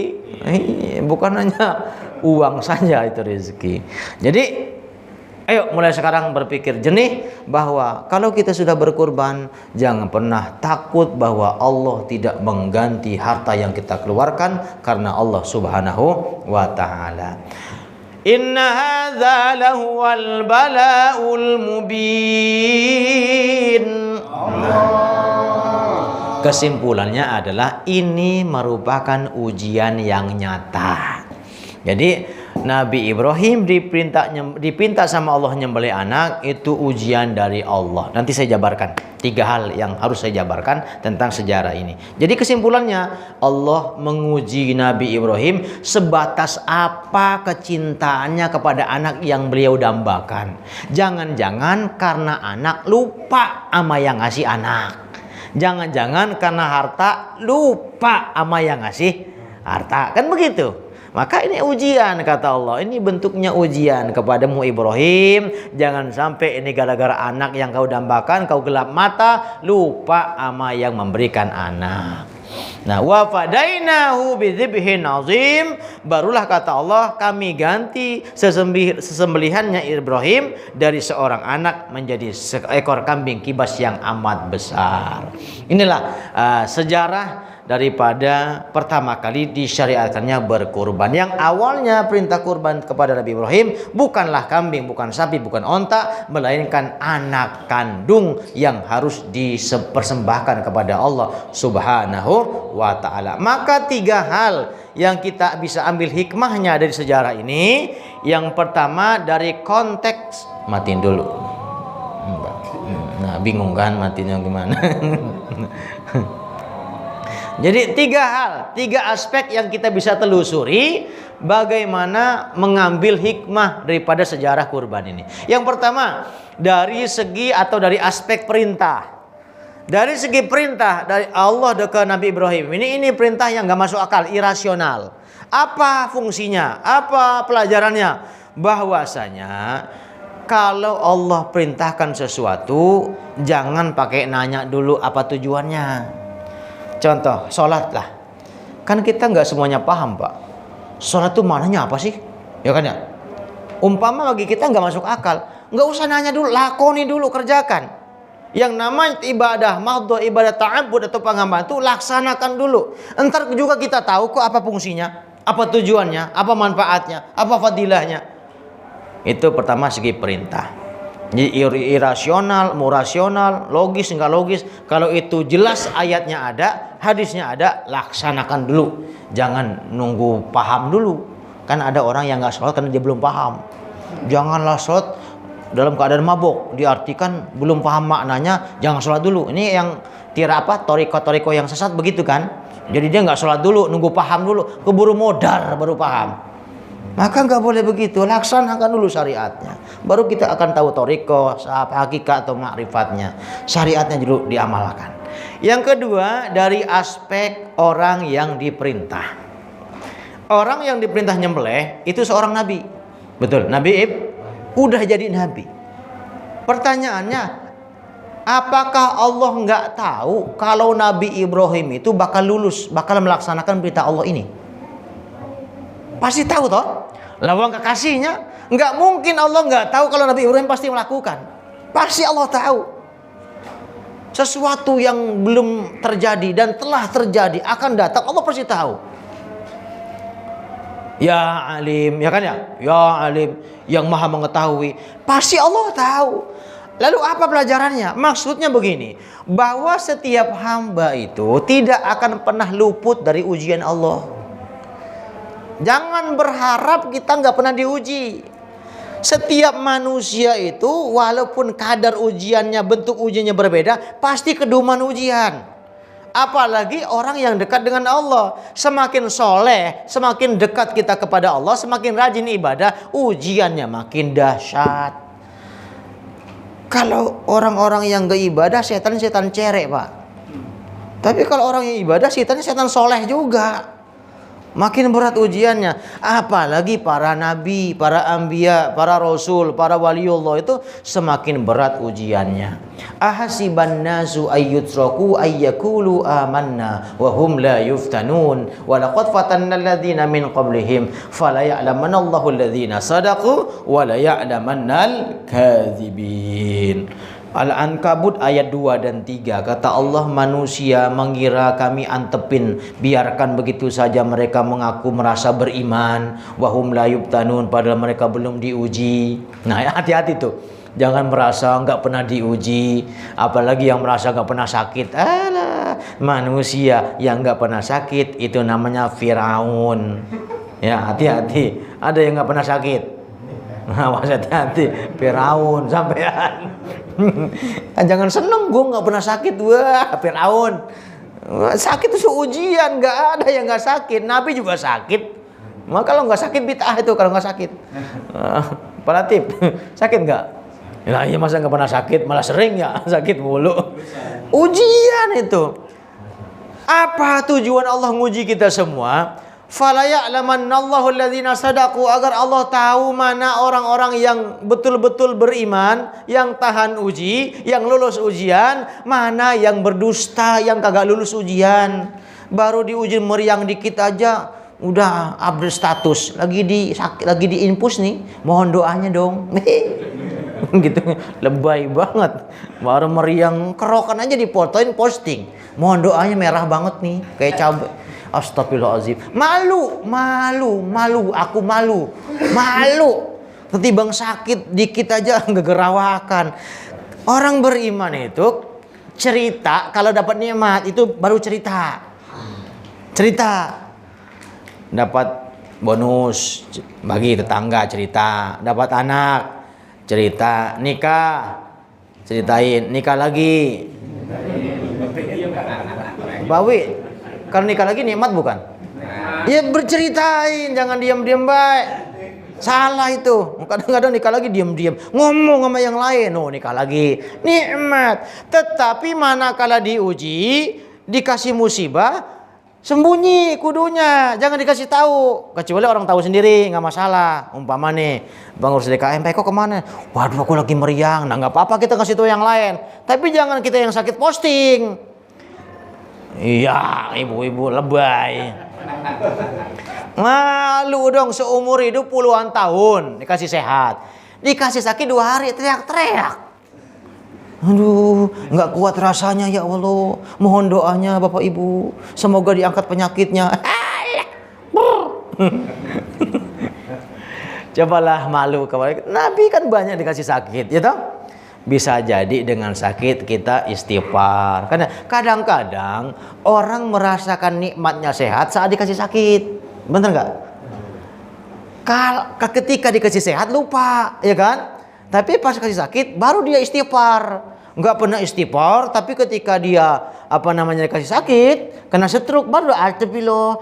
Bukan hanya uang saja itu rezeki. Jadi ayo mulai sekarang berpikir jernih bahwa kalau kita sudah berkurban, jangan pernah takut bahwa Allah tidak mengganti harta yang kita keluarkan karena Allah Subhanahu wa taala. Inna hadza lahuwal bala'ul mubin. Kesimpulannya adalah ini merupakan ujian yang nyata. Jadi Nabi Ibrahim dipinta sama Allah nyembelih anak, itu ujian dari Allah. Nanti saya jabarkan 3 hal yang harus saya jabarkan tentang sejarah ini. Jadi kesimpulannya, Allah menguji Nabi Ibrahim sebatas apa kecintaannya kepada anak yang beliau dambakan. Jangan-jangan karena anak lupa sama yang ngasih anak. Jangan-jangan karena harta lupa sama yang ngasih harta. Kan begitu. Maka ini ujian kata Allah. Ini bentuknya ujian kepadamu Ibrahim. Jangan sampai ini gara-gara anak yang kau dambakan, kau gelap mata, lupa sama yang memberikan anak. Nah, wa fadainahu bidzibhin azim. Barulah kata Allah, kami ganti sesembelihannya Ibrahim dari seorang anak menjadi seekor kambing kibas yang amat besar. Inilah sejarah daripada pertama kali disyariatkannya berkurban. Yang awalnya perintah kurban kepada Nabi Ibrahim bukanlah kambing, bukan sapi, bukan onta, melainkan anak kandung yang harus dipersembahkan kepada Allah Subhanahu wa ta'ala. Maka 3 hal yang kita bisa ambil hikmahnya dari sejarah ini. Yang pertama dari konteks, matiin dulu. Nah, bingung kan matinya gimana? Jadi 3 hal, 3 aspek yang kita bisa telusuri bagaimana mengambil hikmah daripada sejarah kurban ini. Yang pertama, dari segi atau dari aspek perintah. Dari segi perintah dari Allah ke Nabi Ibrahim, ini perintah yang gak masuk akal, irasional. Apa fungsinya? Apa pelajarannya? Bahwasanya kalau Allah perintahkan sesuatu, jangan pakai nanya dulu apa tujuannya. Contoh, sholat lah. Kan kita nggak semuanya paham, Pak. Sholat itu maknanya apa sih? Ya kan ya? Umpama bagi kita nggak masuk akal. Nggak usah nanya dulu, lakoni dulu, kerjakan. Yang namanya ibadah mahdhu, ibadah ta'abbud atau penghambaan itu laksanakan dulu. Entar juga kita tahu kok apa fungsinya, apa tujuannya, apa manfaatnya, apa fadilahnya. Itu pertama segi perintah. Irasional, murasional, logis, enggak logis. Kalau itu jelas ayatnya ada, hadisnya ada, laksanakan dulu. Jangan nunggu paham dulu. Kan ada orang yang nggak sholat karena dia belum paham. Janganlah sholat dalam keadaan mabuk. Diartikan belum paham maknanya, jangan sholat dulu. Ini yang toriko yang sesat begitu kan. Jadi dia nggak sholat dulu, nunggu paham dulu, keburu modar baru paham. Maka nggak boleh begitu, laksanakan dulu syariatnya. Baru kita akan tahu toriko, hakikat atau ma'rifatnya. Syariatnya dulu diamalkan. Yang kedua, dari aspek orang yang diperintah. Orang yang diperintah nyembelih itu seorang nabi. Betul, Nabi udah jadi nabi. Pertanyaannya, apakah Allah nggak tahu kalau Nabi Ibrahim itu bakal lulus, bakal melaksanakan perintah Allah ini? Pasti tahu toh. Lawang kekasihnya, nggak mungkin Allah nggak tahu kalau Nabi Ibrahim pasti melakukan. Pasti Allah tahu. Sesuatu yang belum terjadi dan telah terjadi akan datang, Allah pasti tahu. Ya alim, ya kan ya? Ya alim, yang maha mengetahui. Pasti Allah tahu. Lalu apa pelajarannya? Maksudnya begini, bahwa setiap hamba itu tidak akan pernah luput dari ujian Allah. Jangan berharap kita nggak pernah diuji. Setiap manusia itu walaupun kadar ujiannya, bentuk ujiannya berbeda, pasti keduman ujian. Apalagi orang yang dekat dengan Allah. Semakin soleh, semakin dekat kita kepada Allah, semakin rajin ibadah, ujiannya makin dahsyat. Kalau orang-orang yang gak ibadah, setan cerek, Pak. Tapi kalau orang yang ibadah, setan soleh juga. Makin berat ujiannya. Apalagi para nabi, para anbiya, para rasul, para waliullah itu semakin berat ujiannya. Ahasiban nasu ayyutraku ayyakulu amanna wa hum la yuftanun wa laqad fatanna alladhina min qablihim fala ya'lamanallahu alladhina sadaqu wa la ya'lamannal kadzibin. Al-Ankabut ayat 2 dan 3. Kata Allah, manusia mengira kami antepin, biarkan begitu saja mereka mengaku merasa beriman, wahum la yubtanun, padahal mereka belum diuji. Nah, hati-hati tuh. Jangan merasa nggak pernah diuji, apalagi yang merasa nggak pernah sakit. Alah, manusia yang nggak pernah sakit itu namanya Firaun. Ya, hati-hati. Ada yang nggak pernah sakit. Nah, hati-hati, Firaun sampean. Jangan seneng, gue nggak pernah sakit. Wah, Firaun. Sakit itu ujian, nggak ada yang nggak sakit. Nabi juga sakit. Maka kalau nggak sakit bid'ah itu kalau nggak sakit. Pak Latif, sakit nggak? Nah, iya masa nggak pernah sakit, malah sering ya sakit mulu. Ujian itu. Apa tujuan Allah nguji kita semua? Fala ya'lamannallahu alladhina sadaqu, agar Allah tahu mana orang-orang yang betul-betul beriman, yang tahan uji, yang lulus ujian, mana yang berdusta, yang kagak lulus ujian. Baru diuji meriang dikit aja udah update status, lagi di infus nih, mohon doanya dong. Gitu, lebay banget. Baru meriang kerokan aja difotoin posting, mohon doanya merah banget nih kayak cabai. Astagfirullahaladzim. Malu. Aku malu. Ketimbang sakit dikit aja gegerawakan. Orang beriman itu cerita kalau dapat nikmat itu baru cerita. Dapat bonus, bagi tetangga cerita. Dapat anak cerita. Nikah ceritain. Nikah lagi. Bawi. Kalau nikah lagi nikmat bukan? Ya berceritain, jangan diam-diam baik. Salah itu. Kadang-kadang nikah lagi diam-diam, ngomong sama yang lain. Oh, nikah lagi nikmat. Tetapi manakala diuji, dikasih musibah, sembunyi kudunya, jangan dikasih tahu. Kecuali orang tahu sendiri, nggak masalah. Umpama nih, Bang urus DKM, kok kemana? Waduh, aku lagi meriang. Nah, nggak apa-apa kita kasih tahu yang lain. Tapi jangan kita yang sakit posting. Iya, ibu-ibu lebay. Malu dong, seumur hidup puluhan tahun dikasih sehat, dikasih sakit 2 hari teriak-teriak. Aduh, nggak kuat rasanya ya Allah. Mohon doanya Bapak Ibu, semoga diangkat penyakitnya. Cobalah malu kepada Nabi, kan banyak dikasih sakit, ya toh? Bisa jadi dengan sakit kita istighfar. Karena kadang-kadang orang merasakan nikmatnya sehat saat dikasih sakit. Bener nggak? Ketika dikasih sehat lupa, ya kan? Tapi pas kasih sakit baru dia istighfar. Nggak pernah istighfar, tapi ketika dia dikasih sakit, kena stroke baru atapilo.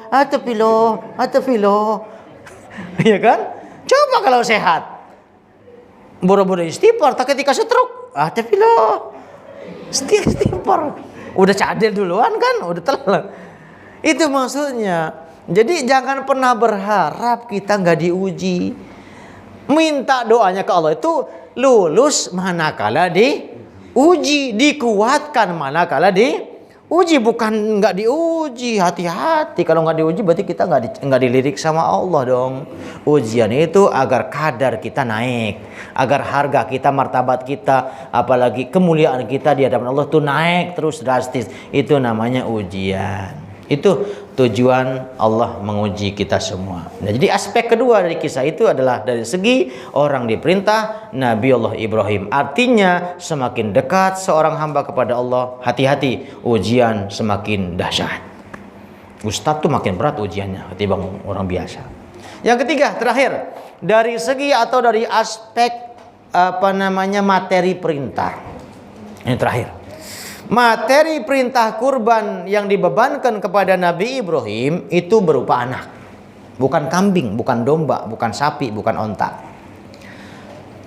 Ya kan? Coba kalau sehat. Boro-boro istighfar, tak ketika stroke, istighfar. Udah cadel duluan kan, udah telat. Itu maksudnya. Jadi jangan pernah berharap kita nggak diuji. Minta doanya ke Allah itu lulus manakala diuji, dikuatkan manakala diuji, bukan nggak diuji. Hati-hati, kalau nggak diuji berarti kita nggak dilirik sama Allah dong. Ujian itu agar kadar kita naik, agar harga kita, martabat kita, apalagi kemuliaan kita di hadapan Allah tuh naik terus drastis. Itu namanya ujian. Itu tujuan Allah menguji kita semua. Nah, jadi aspek kedua dari kisah itu adalah dari segi orang diperintah Nabi Allah Ibrahim. Artinya semakin dekat seorang hamba kepada Allah, hati-hati, ujian semakin dahsyat. Ustadz tuh makin berat ujiannya ketimbang orang biasa. Yang ketiga, terakhir, dari segi atau dari aspek materi perintah. Ini terakhir. Materi perintah kurban yang dibebankan kepada Nabi Ibrahim itu berupa anak. Bukan kambing, bukan domba, bukan sapi, bukan onta.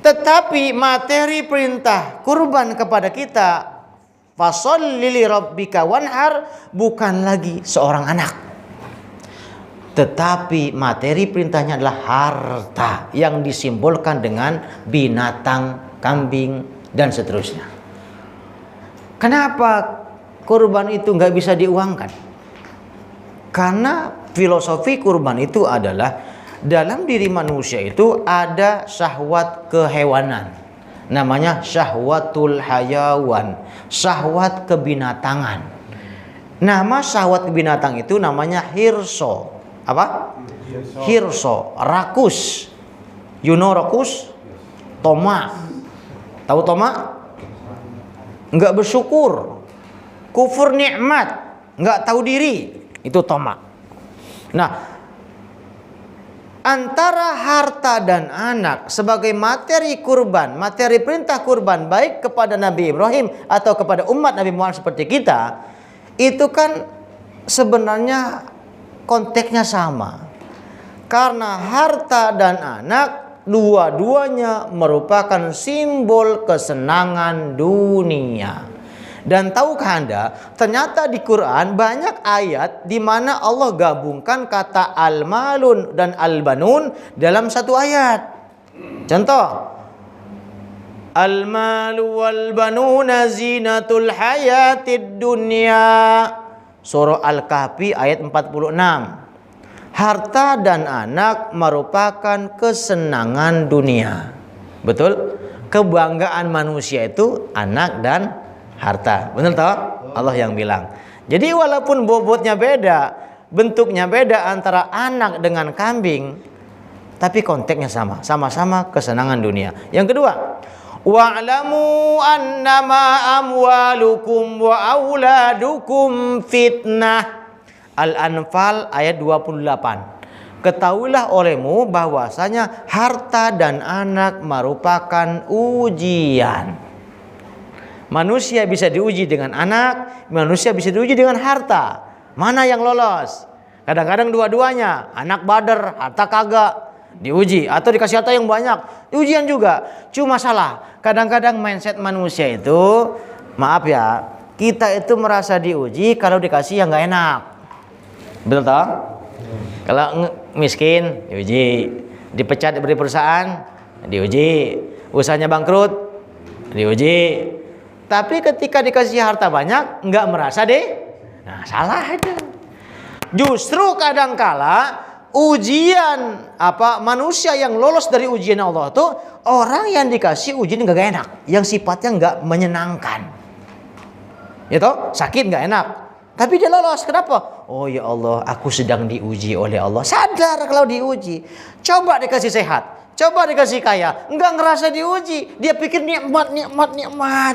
Tetapi materi perintah kurban kepada kita, fasholli li rabbika wanhar, bukan lagi seorang anak. Tetapi materi perintahnya adalah harta yang disimbolkan dengan binatang, kambing, dan seterusnya. Kenapa kurban itu nggak bisa diuangkan? Karena filosofi kurban itu adalah dalam diri manusia itu ada syahwat kehewanan. Namanya syahwatul hayawan, syahwat kebinatangan. Nama syahwat binatang itu namanya hirso. Apa? Hirso, rakus. You know rakus? Toma. Tahu toma? Enggak bersyukur, kufur nikmat, enggak tahu diri, itu toma. Nah, antara harta dan anak sebagai materi kurban, materi perintah kurban baik kepada Nabi Ibrahim atau kepada umat Nabi Muhammad seperti kita, itu kan sebenarnya konteksnya sama. Karena harta dan anak dua-duanya merupakan simbol kesenangan dunia. Dan tahukah Anda, ternyata di Quran banyak ayat di mana Allah gabungkan kata al-malun dan al-banun dalam satu ayat. Contoh, al-malu wal-banuna zinatul hayatid dunya. Surah Al-Kahfi ayat 46. Harta dan anak merupakan kesenangan dunia. Betul? Kebanggaan manusia itu anak dan harta. Benar toh? Allah yang bilang. Jadi walaupun bobotnya beda, bentuknya beda antara anak dengan kambing, tapi konteksnya sama. Sama-sama kesenangan dunia. Yang kedua, wa'lamu annama amwalukum wa auladukum fitnah. Al-Anfal ayat 28. Ketahuilah olehmu bahwasanya harta dan anak merupakan ujian. Manusia bisa diuji dengan anak, manusia bisa diuji dengan harta. Mana yang lolos? Kadang-kadang dua-duanya, anak bader, harta kagak, diuji. Atau dikasih harta yang banyak, ujian juga. Cuma salah, kadang-kadang mindset manusia itu, maaf ya, kita itu merasa diuji kalau dikasih yang gak enak. Betul toh? Kalau miskin diuji, dipecat dari perusahaan diuji, usahanya bangkrut diuji. Tapi ketika dikasih harta banyak nggak merasa deh. Nah, salah itu. Justru kadangkala ujian manusia yang lolos dari ujian Allah itu orang yang dikasih ujian nggak enak, yang sifatnya nggak menyenangkan. Ya toh, sakit nggak enak. Tapi dia lolos. Kenapa? Oh ya Allah, aku sedang diuji oleh Allah. Sadar kalau diuji. Coba dikasih sehat, coba dikasih kaya, enggak ngerasa diuji. Dia pikir nikmat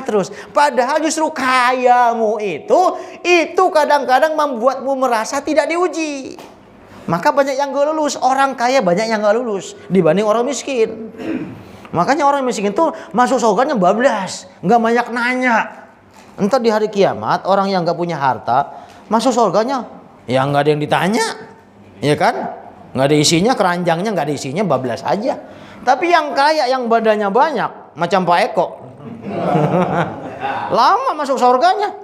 terus. Padahal justru kayamu itu kadang-kadang membuatmu merasa tidak diuji. Maka banyak yang gak lulus. Orang kaya banyak yang gak lulus dibanding orang miskin. Makanya orang miskin itu masuk surganya bablas, nggak banyak nanya. Entar di hari kiamat orang yang nggak punya harta masuk surganya ya nggak ada yang ditanya, ya kan? Nggak ada isinya, keranjangnya nggak ada isinya, bablas aja. Tapi yang kaya, yang badannya banyak, macam Pak Eko, lama masuk surganya.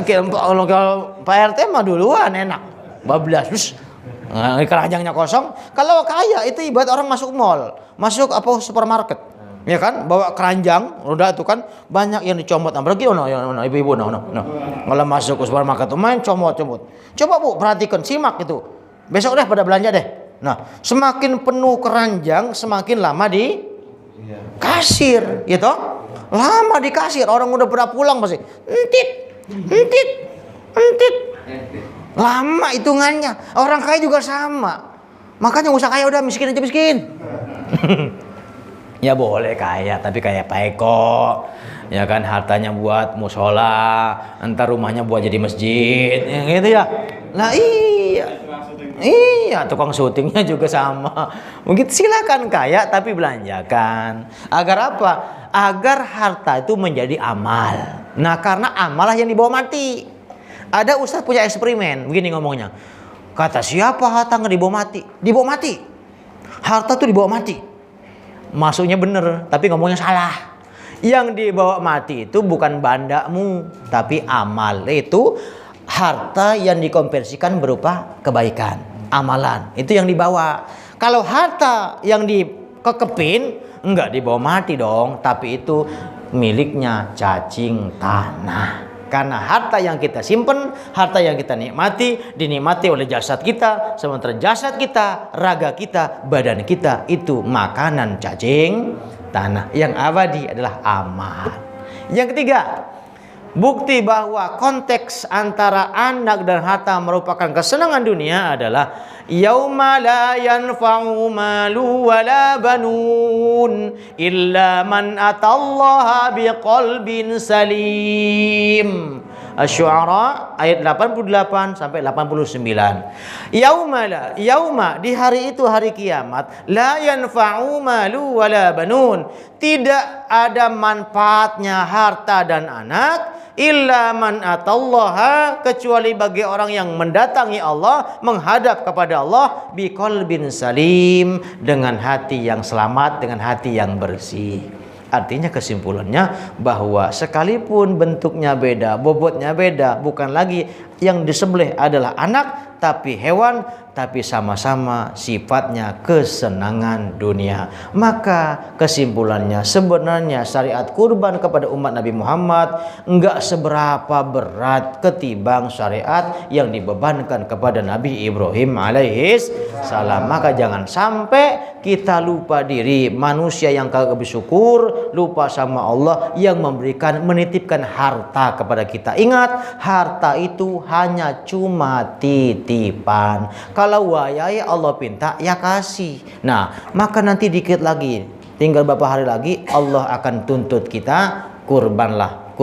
Kalau Pak RT mah duluan enak, bablas, Nah, keranjangnya kosong. Kalau kaya itu ibarat orang masuk mall, masuk apa supermarket. Ya kan, bawa keranjang, udah itu kan banyak yang dicomot. Apalagi ibu-ibu kalau masuk ke supermarket tuh main comot-comot. Coba Bu perhatikan, simak itu. Besok deh pada belanja deh. Nah, semakin penuh keranjang, semakin lama di kasir, gitu. Lama di kasir, orang udah pada pulang masih entit. Lama hitungannya. Orang kaya juga sama. Makanya usah kaya, udah miskin aja miskin. Ya boleh kaya, tapi kayak Pak Eko, ya kan, hartanya buat musola, entar rumahnya buat jadi masjid, ya gitu ya. Lah iya, tukang syutingnya juga sama. Mungkin silakan kaya, tapi belanjakan. Agar apa? Agar harta itu menjadi amal. Nah, karena amal lah yang dibawa mati. Ada ustaz punya eksperimen, begini ngomongnya. Kata siapa harta nggak dibawa mati? Dibawa mati. Harta tuh dibawa mati. Masuknya bener, tapi ngomongnya salah. Yang dibawa mati itu bukan bandamu, tapi amal. Itu harta yang dikonversikan berupa kebaikan, amalan. Itu yang dibawa. Kalau harta yang dikekepin, enggak dibawa mati dong, tapi itu miliknya cacing tanah. Karena harta yang kita simpen, harta yang kita nikmati, dinikmati oleh jasad kita. Sementara jasad kita, raga kita, badan kita itu makanan cacing tanah. Yang abadi adalah amal. Yang ketiga, bukti bahwa konteks antara anak dan harta merupakan kesenangan dunia adalah yauma la yanfa'u malu wala banun illa man atallaha biqalbin salim. Asy-Syu'ara ayat 88 sampai 89. Yauma di hari itu, hari kiamat, la yanfa'u malu wala banun, tidak ada manfaatnya harta dan anak illa man atallaha, kecuali bagi orang yang mendatangi Allah, menghadap kepada Allah biqalbin salim, dengan hati yang selamat, dengan hati yang bersih. Artinya kesimpulannya bahwa sekalipun bentuknya beda, bobotnya beda, bukan lagi yang disembelih adalah anak tapi hewan, tapi sama-sama sifatnya kesenangan dunia. Maka kesimpulannya sebenarnya syariat kurban kepada umat Nabi Muhammad enggak seberapa berat ketimbang syariat yang dibebankan kepada Nabi Ibrahim alaihis salam. Maka jangan sampai kita lupa diri, manusia yang kagak bersyukur, lupa sama Allah yang memberikan, menitipkan harta kepada kita. Ingat, harta itu hanya cuma titipan. Kalau wayai Allah pinta, ya kasih. Nah, maka nanti dikit lagi, tinggal beberapa hari lagi, Allah akan tuntut kita, kurbanlah.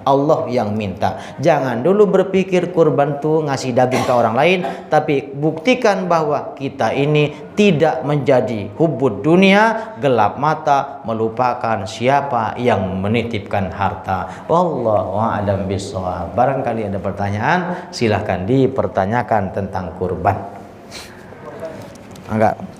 Allah yang minta. Jangan dulu berpikir kurban tuh ngasih daging ke orang lain, tapi buktikan bahwa kita ini tidak menjadi hubud dunia, gelap mata, melupakan siapa yang menitipkan harta. Wallahu a'lam bishawab. Barangkali ada pertanyaan, silahkan dipertanyakan tentang kurban. Enggak.